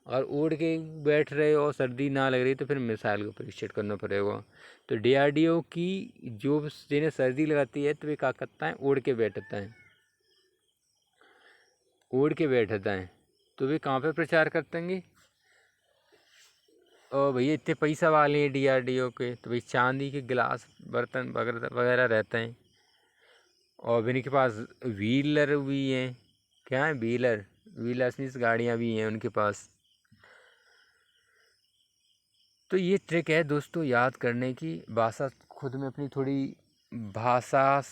A: और उड़ के बैठ रहे हो और सर्दी ना लग रही तो फिर मिसाइल का परीक्षण करना पड़ेगा। तो DRDO की जो जिन्हें सर्दी लगाती है तो वे क्या करता है? उड़ के बैठता है। तो वे कहाँ पे प्रचार करते हैं? और भैया इतने पैसा वाले हैं DRDO के, तो भाई चांदी के गिलास बर्तन वगैरह रहते हैं। और इनके पास व्हीलर भी हैं। क्या है? व्हीलर मीन्स गाड़ियाँ भी हैं उनके पास। तो ये ट्रिक है दोस्तों याद करने की। भाषा खुद में अपनी थोड़ी भाषा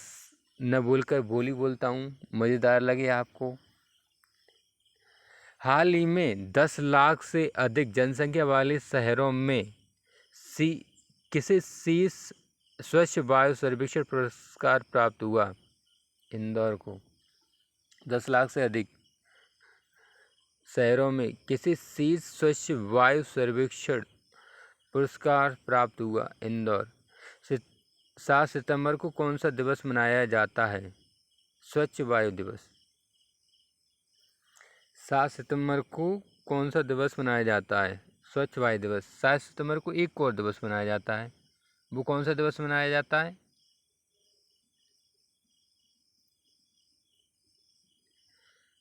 A: न बोलकर बोली बोलता हूँ, मज़ेदार लगे आपको। हाल ही में 10 लाख से अधिक जनसंख्या वाले शहरों में किसे शीर्ष स्वच्छ वायु सर्वेक्षण पुरस्कार प्राप्त हुआ? इंदौर को। 10 लाख से अधिक शहरों में किसे शीर्ष स्वच्छ वायु सर्वेक्षण पुरस्कार प्राप्त हुआ? इंदौर। 7 सितंबर को कौन सा दिवस मनाया जाता है? स्वच्छ वायु दिवस। 7 सितंबर को कौन सा दिवस मनाया जाता है? स्वच्छ वायु दिवस। 7 सितंबर को एक और दिवस मनाया जाता है, वो कौन सा दिवस मनाया जाता है?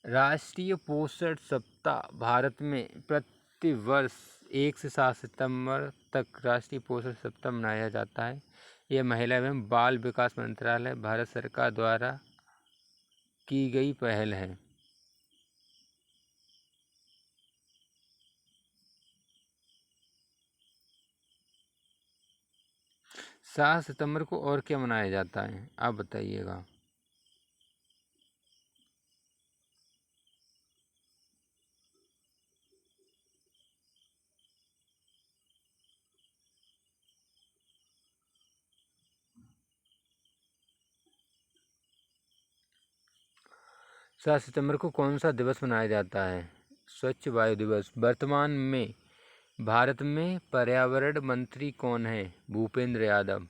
A: राष्ट्रीय पोषण सप्ताह भारत में प्रति वर्ष 1 से 7 सितंबर तक राष्ट्रीय पोषण सप्ताह मनाया जाता है। यह महिला एवं बाल विकास मंत्रालय, भारत सरकार द्वारा की गई पहल है। 7 सितंबर को और क्या मनाया जाता है आप बताइएगा। सात सितंबर को कौन सा दिवस मनाया जाता है? स्वच्छ वायु दिवस। वर्तमान में भारत में पर्यावरण मंत्री कौन है? भूपेंद्र यादव।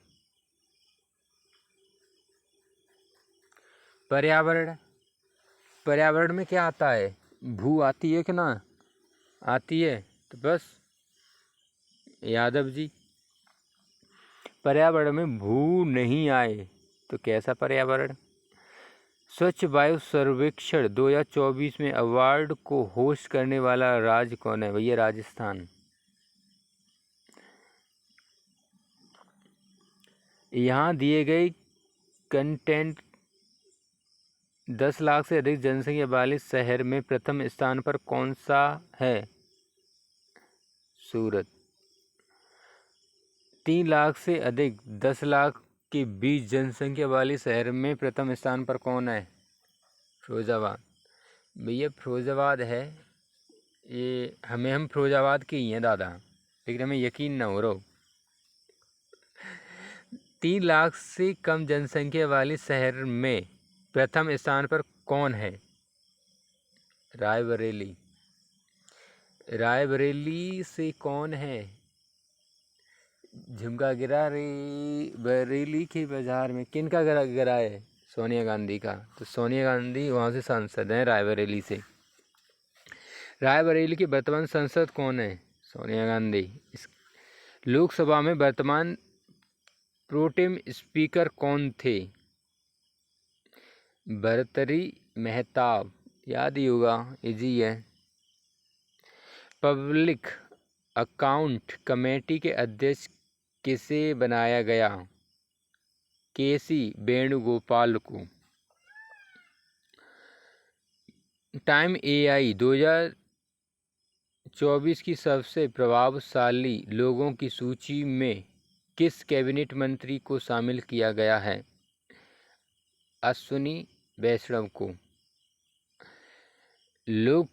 A: पर्यावरण में क्या आता है? भू आती है कि ना आती है? तो बस यादव जी। पर्यावरण में भू नहीं आए तो कैसा पर्यावरण? स्वच्छ वायु सर्वेक्षण 2024 में अवार्ड को होस्ट करने वाला राज्य कौन है? भैया राजस्थान। यहाँ दिए गए कंटेंट 10 लाख से अधिक जनसंख्या वाले शहर में प्रथम स्थान पर कौन सा है? सूरत। 3 लाख से अधिक 10 लाख के बीच जनसंख्या वाले शहर में प्रथम स्थान पर कौन है? फिरोजाबाद। भैया फिरोजाबाद है ये, हम फिरोजाबाद के ही हैं दादा, लेकिन हमें यकीन ना हो रहा। 3 लाख से कम जनसंख्या वाले शहर में प्रथम स्थान पर कौन है? रायबरेली। रायबरेली से कौन है? झुमका गिरा रे बरेली के बाजार में, किन का गिरा है? सोनिया गांधी का। तो सोनिया गांधी वहाँ से सांसद हैं, रायबरेली से। रायबरेली के वर्तमान सांसद कौन है? सोनिया गांधी। लोकसभा में वर्तमान प्रोटेम स्पीकर कौन थे? भर्तृहरि महताब। याद ही होगा, इजी है। पब्लिक अकाउंट कमेटी के अध्यक्ष किसे बनाया गया? केसी वेणुगोपाल को। टाइम एआई 2024 की सबसे प्रभावशाली लोगों की सूची में किस कैबिनेट मंत्री को शामिल किया गया है? अश्विनी वैष्णव को। लोग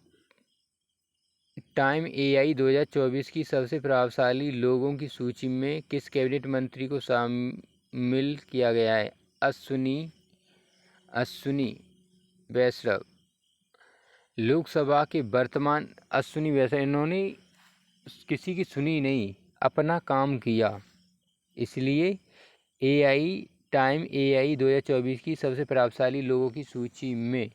A: टाइम एआई 2024 की सबसे प्रभावशाली लोगों की सूची में किस कैबिनेट मंत्री को शामिल किया गया है? अश्विनी वैष्णव। लोकसभा के वर्तमान अश्विनी वैष्णव, इन्होंने किसी की सुनी नहीं, अपना काम किया, इसलिए टाइम एआई 2024 की सबसे प्रभावशाली लोगों की सूची में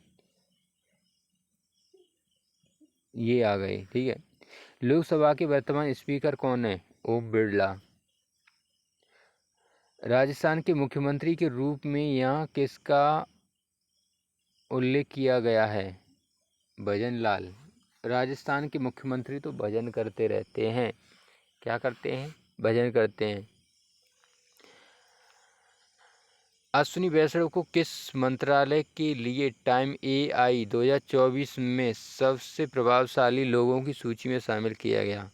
A: ये आ गए। ठीक है। लोकसभा के वर्तमान स्पीकर कौन है? ओम बिरला। राजस्थान के मुख्यमंत्री के रूप में यहाँ किसका उल्लेख किया गया है? भजन लाल। राजस्थान के मुख्यमंत्री तो भजन करते रहते हैं। क्या करते हैं? भजन करते हैं। अश्विनी वैष्णव को किस मंत्रालय के लिए टाइम एआई 2024 में सबसे प्रभावशाली लोगों की सूची में शामिल किया गया?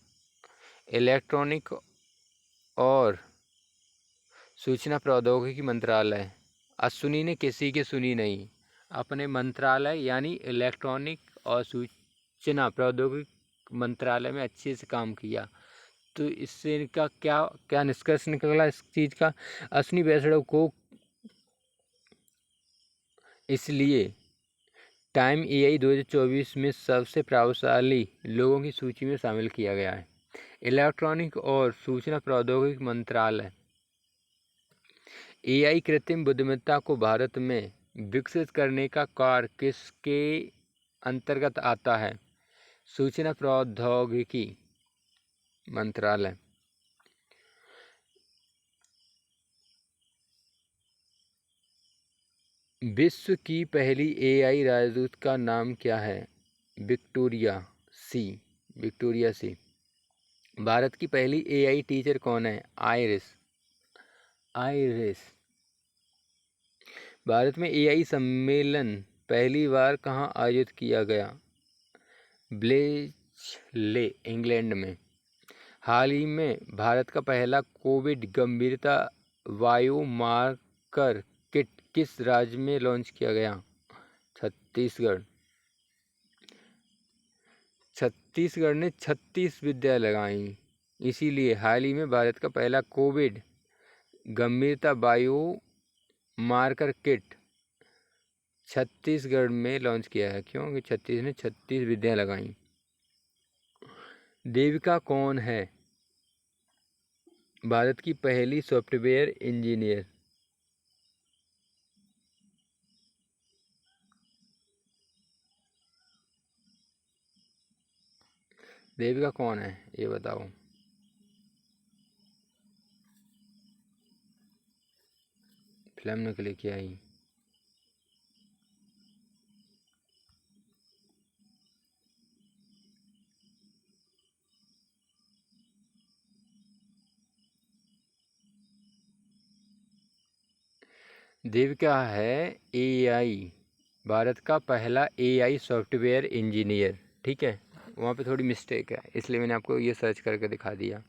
A: इलेक्ट्रॉनिक और सूचना प्रौद्योगिकी मंत्रालय। अश्विनी ने किसी की सुनी नहीं, अपने मंत्रालय यानी इलेक्ट्रॉनिक और सूचना प्रौद्योगिकी मंत्रालय में अच्छे से काम किया। तो इससे इनका क्या क्या निष्कर्ष निकला इस चीज़ का? अश्विनी वैष्णव को इसलिए टाइम एआई 2024 में सबसे प्रभावशाली लोगों की सूची में शामिल किया गया है। इलेक्ट्रॉनिक और सूचना प्रौद्योगिकी मंत्रालय। एआई कृत्रिम बुद्धिमत्ता को भारत में विकसित करने का कार्य किसके अंतर्गत आता है? सूचना प्रौद्योगिकी मंत्रालय। विश्व की पहली एआई राजदूत का नाम क्या है? विक्टोरिया सी। भारत की पहली एआई टीचर कौन है? आइरिस। भारत में एआई सम्मेलन पहली बार कहाँ आयोजित किया गया? ब्लेचले, इंग्लैंड में। हाल ही में भारत का पहला कोविड गंभीरता बायोमार्कर किट किस राज्य में लॉन्च किया गया? छत्तीसगढ़। छत्तीसगढ़ ने 36 विद्यालय लगाई, इसीलिए हाल ही में भारत का पहला कोविड गंभीरता बायो मार्कर किट छत्तीसगढ़ में लॉन्च किया है। क्योंकि 36 ने 36 विद्यालय लगाई। देविका कौन है? भारत की पहली सॉफ्टवेयर इंजीनियर। देविका कौन है ये बताओ। फिल्म निकले क्या आई? देविका है एआई, भारत का पहला एआई सॉफ्टवेयर इंजीनियर। ठीक है, वहाँ पे थोड़ी मिस्टेक है, इसलिए मैंने आपको ये सर्च करके दिखा दिया।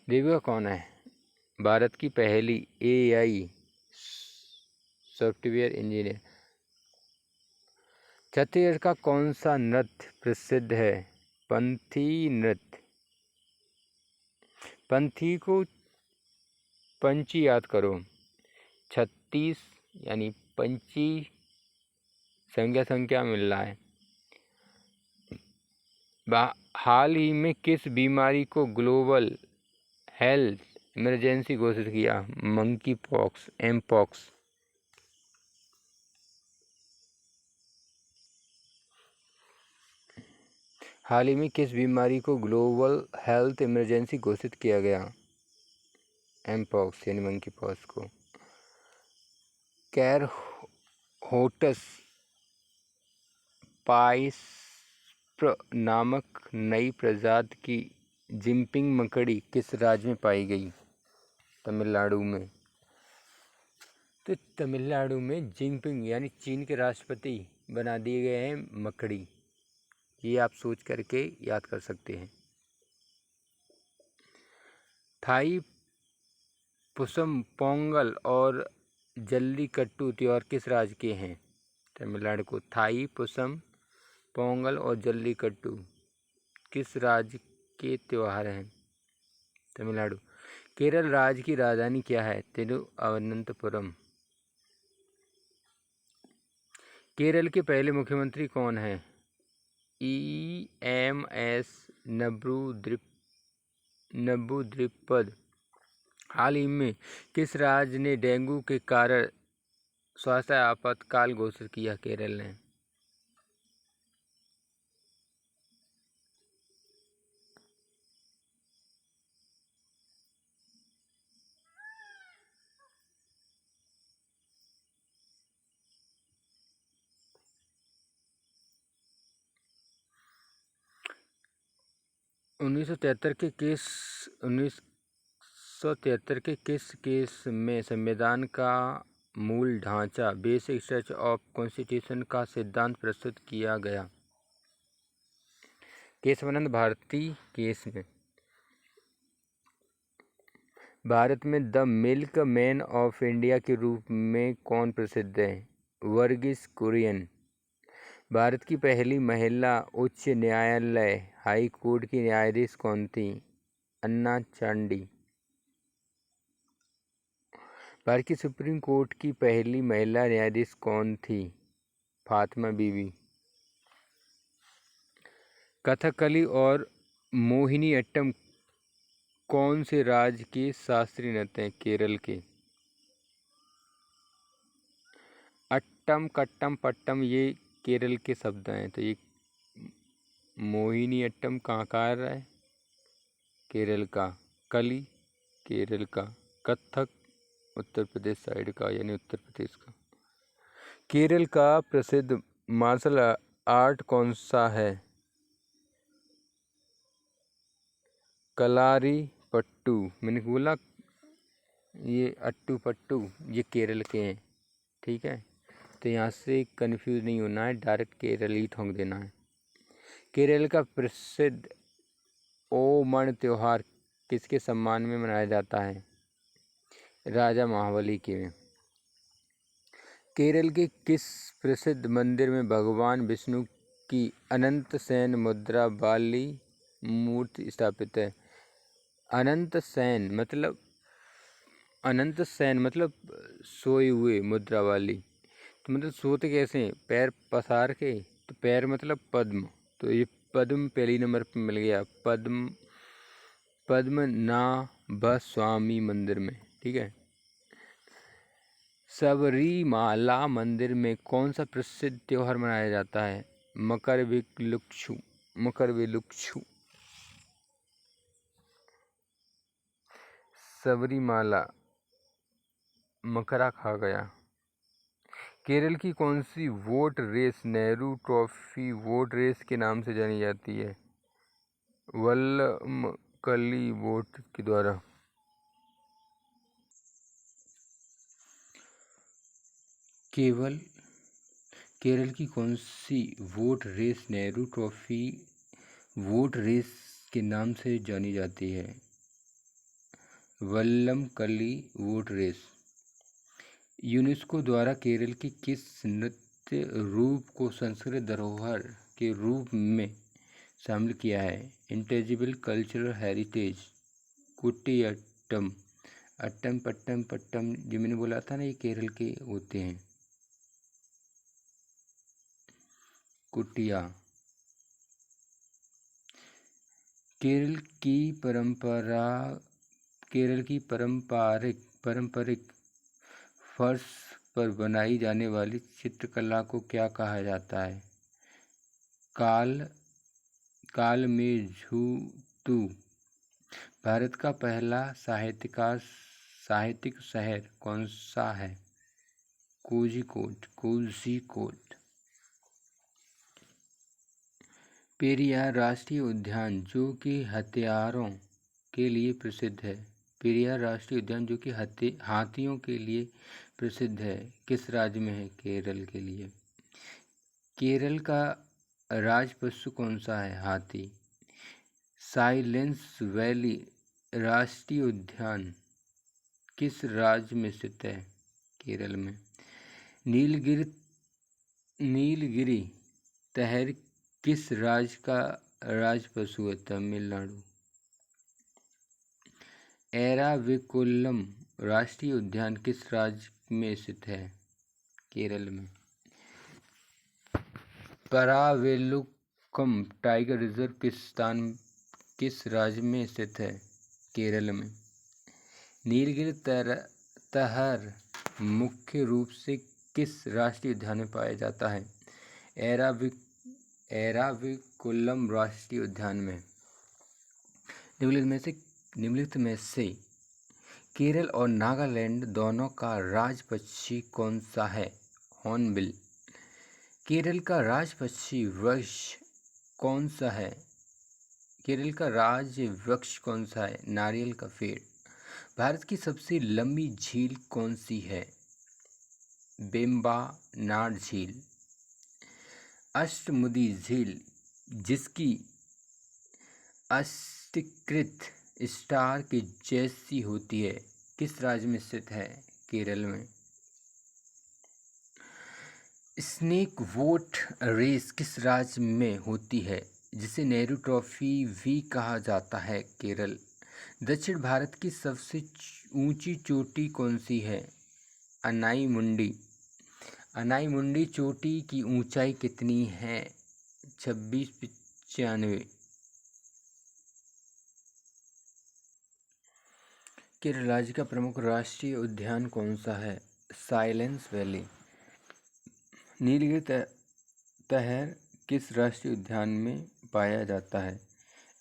A: देविका कौन है? भारत की पहली एआई सॉफ्टवेयर इंजीनियर। छत्तीसगढ़ का कौन सा नृत्य प्रसिद्ध है? पंथी नृत्य। पंथी को पंची याद करो, 36 यानी पंची संख्या मिल रहा है। हाल ही में किस बीमारी को ग्लोबल हेल्थ इमरजेंसी घोषित किया? Monkeypox, mpox. हाल ही में किस बीमारी को ग्लोबल हेल्थ इमरजेंसी घोषित किया गया? एम पॉक्स यानी मंकी पॉक्स को। कैर होटस पाइस्प्र नामक नई प्रजाति की जिम्पिंग मकड़ी किस राज्य में पाई गई? तमिलनाडु में। तो तमिलनाडु में जिनपिंग यानी चीन के राष्ट्रपति बना दिए गए हैं मकड़ी। ये आप सोच करके याद कर सकते हैं। थाई पुसम पोंगल और जल्लीकट्टू त्योहार किस राज्य के हैं? तमिलनाडु को। थाई पुसम पोंगल और जल्लीकट्टू किस राज्य के त्योहार हैं? तमिलनाडु। केरल राज्य की राजधानी क्या है? तिरुवनंतपुरम। केरल के पहले मुख्यमंत्री कौन हैं? EMS नबूद्रिपद। हाल ही में किस राज्य ने डेंगू के कारण स्वास्थ्य आपातकाल घोषित किया? केरल ने। उन्नीस सौ तिहत्तर के किस केस में संविधान का मूल ढांचा बेसिक स्ट्रक्चर ऑफ कॉन्स्टिट्यूशन का सिद्धांत प्रस्तुत किया गया? केशवानंद भारती केस में। भारत में the milk man of India के रूप में कौन प्रसिद्ध है? वर्गीस कुरियन। भारत की पहली महिला उच्च न्यायालय हाई कोर्ट की न्यायाधीश कौन थी? अन्ना चांडी। भारत की सुप्रीम कोर्ट की पहली महिला न्यायाधीश कौन थी? फातिमा बीबी। कथकली और मोहिनीअट्टम कौन से राज्य के शास्त्रीय नृत्य हैं? केरल के। अट्टम कट्टम पट्टम ये केरल के शब्द हैं। तो ये मोहिनीअट्टम कहाँ का आ रहा है? केरल का। कली केरल का। कथक उत्तर प्रदेश साइड का यानी उत्तर प्रदेश का। केरल का प्रसिद्ध मार्शल आर्ट कौन सा है? कलारी पट्टू। मैंने बोला ये अट्टू पट्टू ये केरल के हैं। ठीक है, तो यहाँ से कंफ्यूज नहीं होना है, डायरेक्ट केरल ही ठोंक देना है। केरल का प्रसिद्ध ओमण त्योहार किसके सम्मान में मनाया जाता है? राजा महाबली के में। केरल के किस प्रसिद्ध मंदिर में भगवान विष्णु की अनंत सेन मुद्रा वाली मूर्ति स्थापित है? अनंत सेन मतलब अनंत शयन मतलब सोए हुए मुद्रा वाली, तो मतलब सोते कैसे हैं, पैर पसार के, तो पैर मतलब पद्म, तो ये पद्म पहली नंबर पे मिल गया, पद्म पद्मनाभ स्वामी मंदिर में, ठीक है। सबरीमाला मंदिर में कौन सा प्रसिद्ध त्योहार मनाया जाता है, मकरविलक्ष्मी, मकरविलक्ष्मी। सबरीमाला, मकरा खा गया। केरल की कौन सी boat race Nehru trophy boat race के नाम से जानी जाती है, वल्लमकली वोट के द्वारा। केरल की कौन सी boat race Nehru trophy boat race के नाम से जानी जाती है, वल्लमकली वोट रेस। यूनेस्को द्वारा केरल के किस नृत्य रूप को संस्कृत धरोहर के रूप में शामिल किया है, इंटेजिबल कल्चरल हेरिटेज, कुटियाट्टम, अट्टम पट्टम पट्टम, जो मैंने बोला था ना, ये केरल के होते हैं, कुटिया। केरल की पारंपरिक फर्श पर बनाई जाने वाली चित्रकला को क्या कहा जाता है, कालमेघुतु। भारत का पहला साहित्यिक शहर कौन सा है, कोझिकोड। पेरियार राष्ट्रीय उद्यान जो कि हथियारों के लिए प्रसिद्ध है, पेरियार राष्ट्रीय उद्यान जो कि हाथियों के लिए प्रसिद्ध है, किस राज्य में है, केरल के लिए। केरल का राज पशु कौन सा है, हाथी। साइलेंस वैली राष्ट्रीय उद्यान किस राज्य में स्थित है, केरल में। नीलगिरी तहर किस राज्य का राज पशु है, तमिलनाडु। एराविकुलम राष्ट्रीय उद्यान किस राज्य में स्थित है, केरल में। परावेलुकम टाइगर रिजर्व किस राज्य में स्थित है, केरल में। नीलगिरी तहर मुख्य रूप से किस राष्ट्रीय उद्यान में पाया जाता है, एराविकुलम राष्ट्रीय उद्यान में। निम्नलिखित में से केरल और नागालैंड दोनों का राज पक्षी कौन सा है, हॉर्नबिल। केरल का राज पक्षी वृक्ष कौन सा है, केरल का राज्य वृक्ष कौन सा है, नारियल का पेड़। भारत की सबसे लंबी झील कौन सी है, वेम्बनाड झील। अष्टमुदी झील जिसकी अष्टकृत स्टार के जैसी होती है, किस राज्य में स्थित है, केरल में। स्नेक वोट रेस किस राज्य में होती है, जिसे नेहरू ट्रॉफी भी कहा जाता है, केरल। दक्षिण भारत की सबसे ऊंची चोटी कौन सी है, अनाईमुंडी। अनाईमुंडी चोटी की ऊंचाई कितनी है, 2695। केरल राज्य का प्रमुख राष्ट्रीय उद्यान कौन सा है, साइलेंस वैली। नीलगिरी तहर किस राष्ट्रीय उद्यान में पाया जाता है,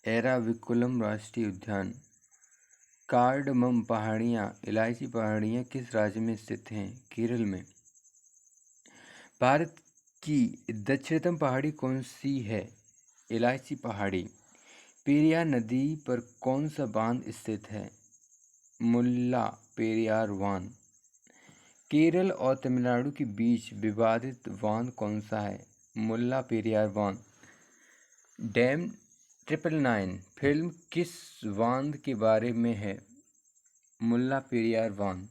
A: एराविकुलम राष्ट्रीय उद्यान। कार्डमम पहाड़ियाँ, इलायची पहाड़ियाँ किस राज्य में स्थित हैं, केरल में। भारत की दक्षिणतम पहाड़ी कौन सी है, इलायची पहाड़ी। पेरियार नदी पर कौन सा बांध स्थित है, मुल्ला पेरियार बांध। केरल और तमिलनाडु के बीच विवादित बांध कौन सा है, मुल्ला पेरियार बांध। डैम 999 फिल्म किस बांध के बारे में है, मुल्ला पेरियार बांध।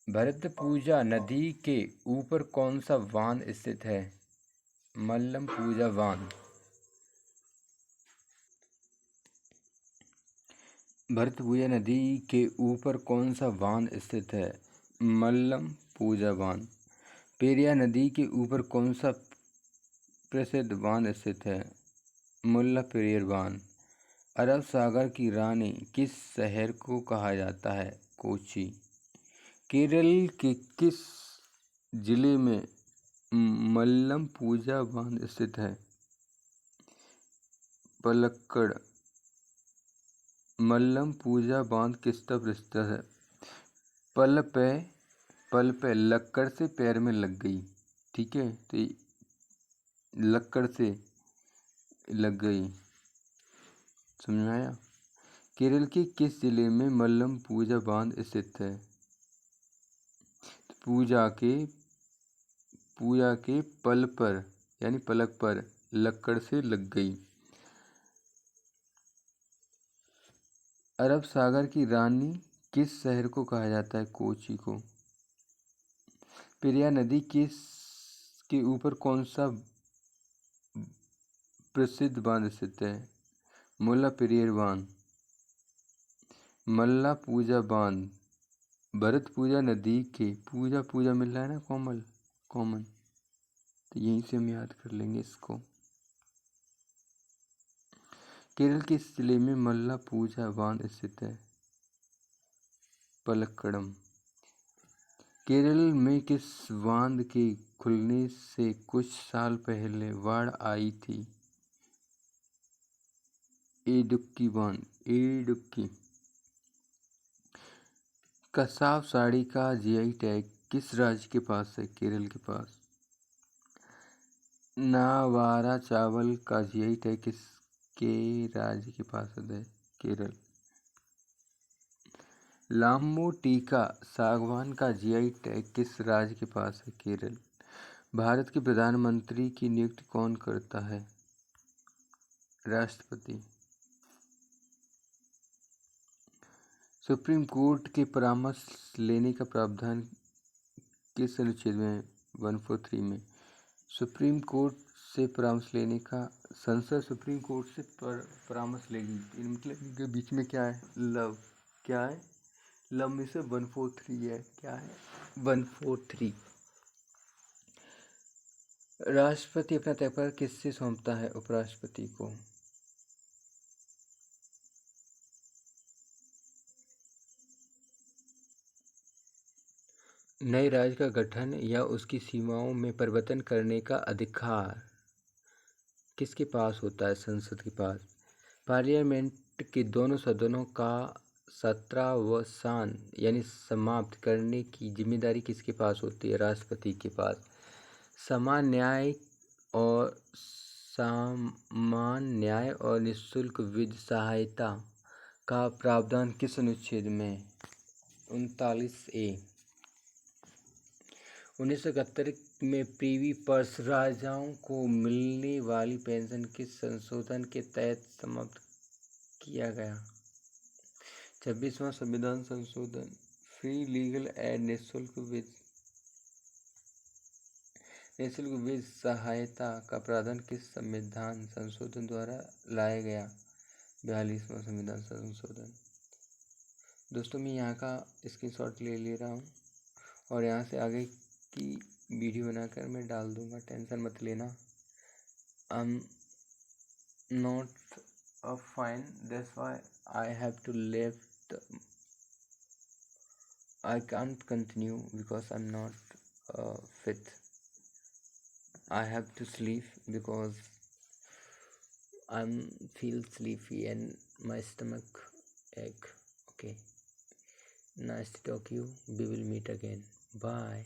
A: भरतपुजा नदी के ऊपर कौन सा बांध स्थित है, मल्लमपुजा बांध। भरतपुजा नदी के ऊपर कौन सा बांध स्थित है? मल्लमपुजा बांध। पेरियार नदी के ऊपर कौन सा प्रसिद्ध बांध स्थित है? मुल्ला पेरियार बांध। अरब सागर की रानी किस शहर को कहा जाता है? कोची। केरल के किस जिले में मल्लमपुजा बांध स्थित है? पलक्कड़। मल्लमपुजा बांध किस तरफ स्थित है? पल पे लक्कड़ से पैर में लग गई। ठीक है, तो लक्कड़ से लग गई, समझ में आया? केरल के किस जिले में मल्लमपुजा बांध स्थित है? पूजा के पल पर यानी पलक पर लक्कड़ से लग गई। अरब सागर की रानी किस शहर को कहा जाता है? कोची को। पेरियार नदी के ऊपर कौन सा प्रसिद्ध बांध स्थित है? मुल्ला पेरियार बांध। मल्लापुजा बांध भरतपुजा नदी के पूजा मिल रहा है ना, कॉमन, तो यहीं से हम याद कर लेंगे इसको। केरल के जिले में मल्लापुजा बांध स्थित है? पलक्कड़म। केरल में किस बांध के खुलने से कुछ साल पहले बाढ़ आई थी? इडुक्की बांध। कसाब साड़ी का जीआई टैग किस राज्य के पास है? केरल के पास। नावारा चावल का जीआई टैग किसके राज्य के पास है? केरल। लाम्बो टीका सागवान का जीआई टैग किस राज्य के पास है? केरल। भारत के प्रधानमंत्री की नियुक्ति कौन करता है? राष्ट्रपति। सुप्रीम कोर्ट के परामर्श लेने का प्रावधान किस अनुच्छेद में है? 143 में। सुप्रीम कोर्ट से परामर्श लेने का संसद सुप्रीम कोर्ट से परामर्श लेगी, मतलब इनके बीच में क्या है? लव। क्या है? लव में से 143 है। क्या है? 143। राष्ट्रपति अपना त्यागपत्र किससे सौंपता है? उपराष्ट्रपति को। नए राज्य का गठन या उसकी सीमाओं में परिवर्तन करने का अधिकार किसके पास होता है? संसद के पास। पार्लियामेंट के दोनों सदनों का सत्रावसान यानी समाप्त करने की जिम्मेदारी किसके पास होती है? राष्ट्रपति के पास। समान न्याय और निःशुल्क विधि सहायता का प्रावधान किस अनुच्छेद में? 39A। 1971 में प्रिवी पर्स राजाओं को मिलने वाली पेंशन किस संशोधन के तहत समाप्त किया गया? 26वां संविधान संशोधन। फ्री लीगल एड निःशुल्क विधि सहायता का प्रावधान किस संविधान संशोधन द्वारा लाया गया? 42वां संविधान संशोधन। दोस्तों, मैं यहाँ का स्क्रीनशॉट ले रहा हूँ और यहाँ से आगे की वीडियो बनाकर मैं डाल दूँगा, टेंशन मत लेना। I am not fine, that's why I have to left, I can't continue because I am not fit. I have to sleep because I'm feel sleepy and my stomach ache. Okay. Nice to talk to you. We will meet again. Bye.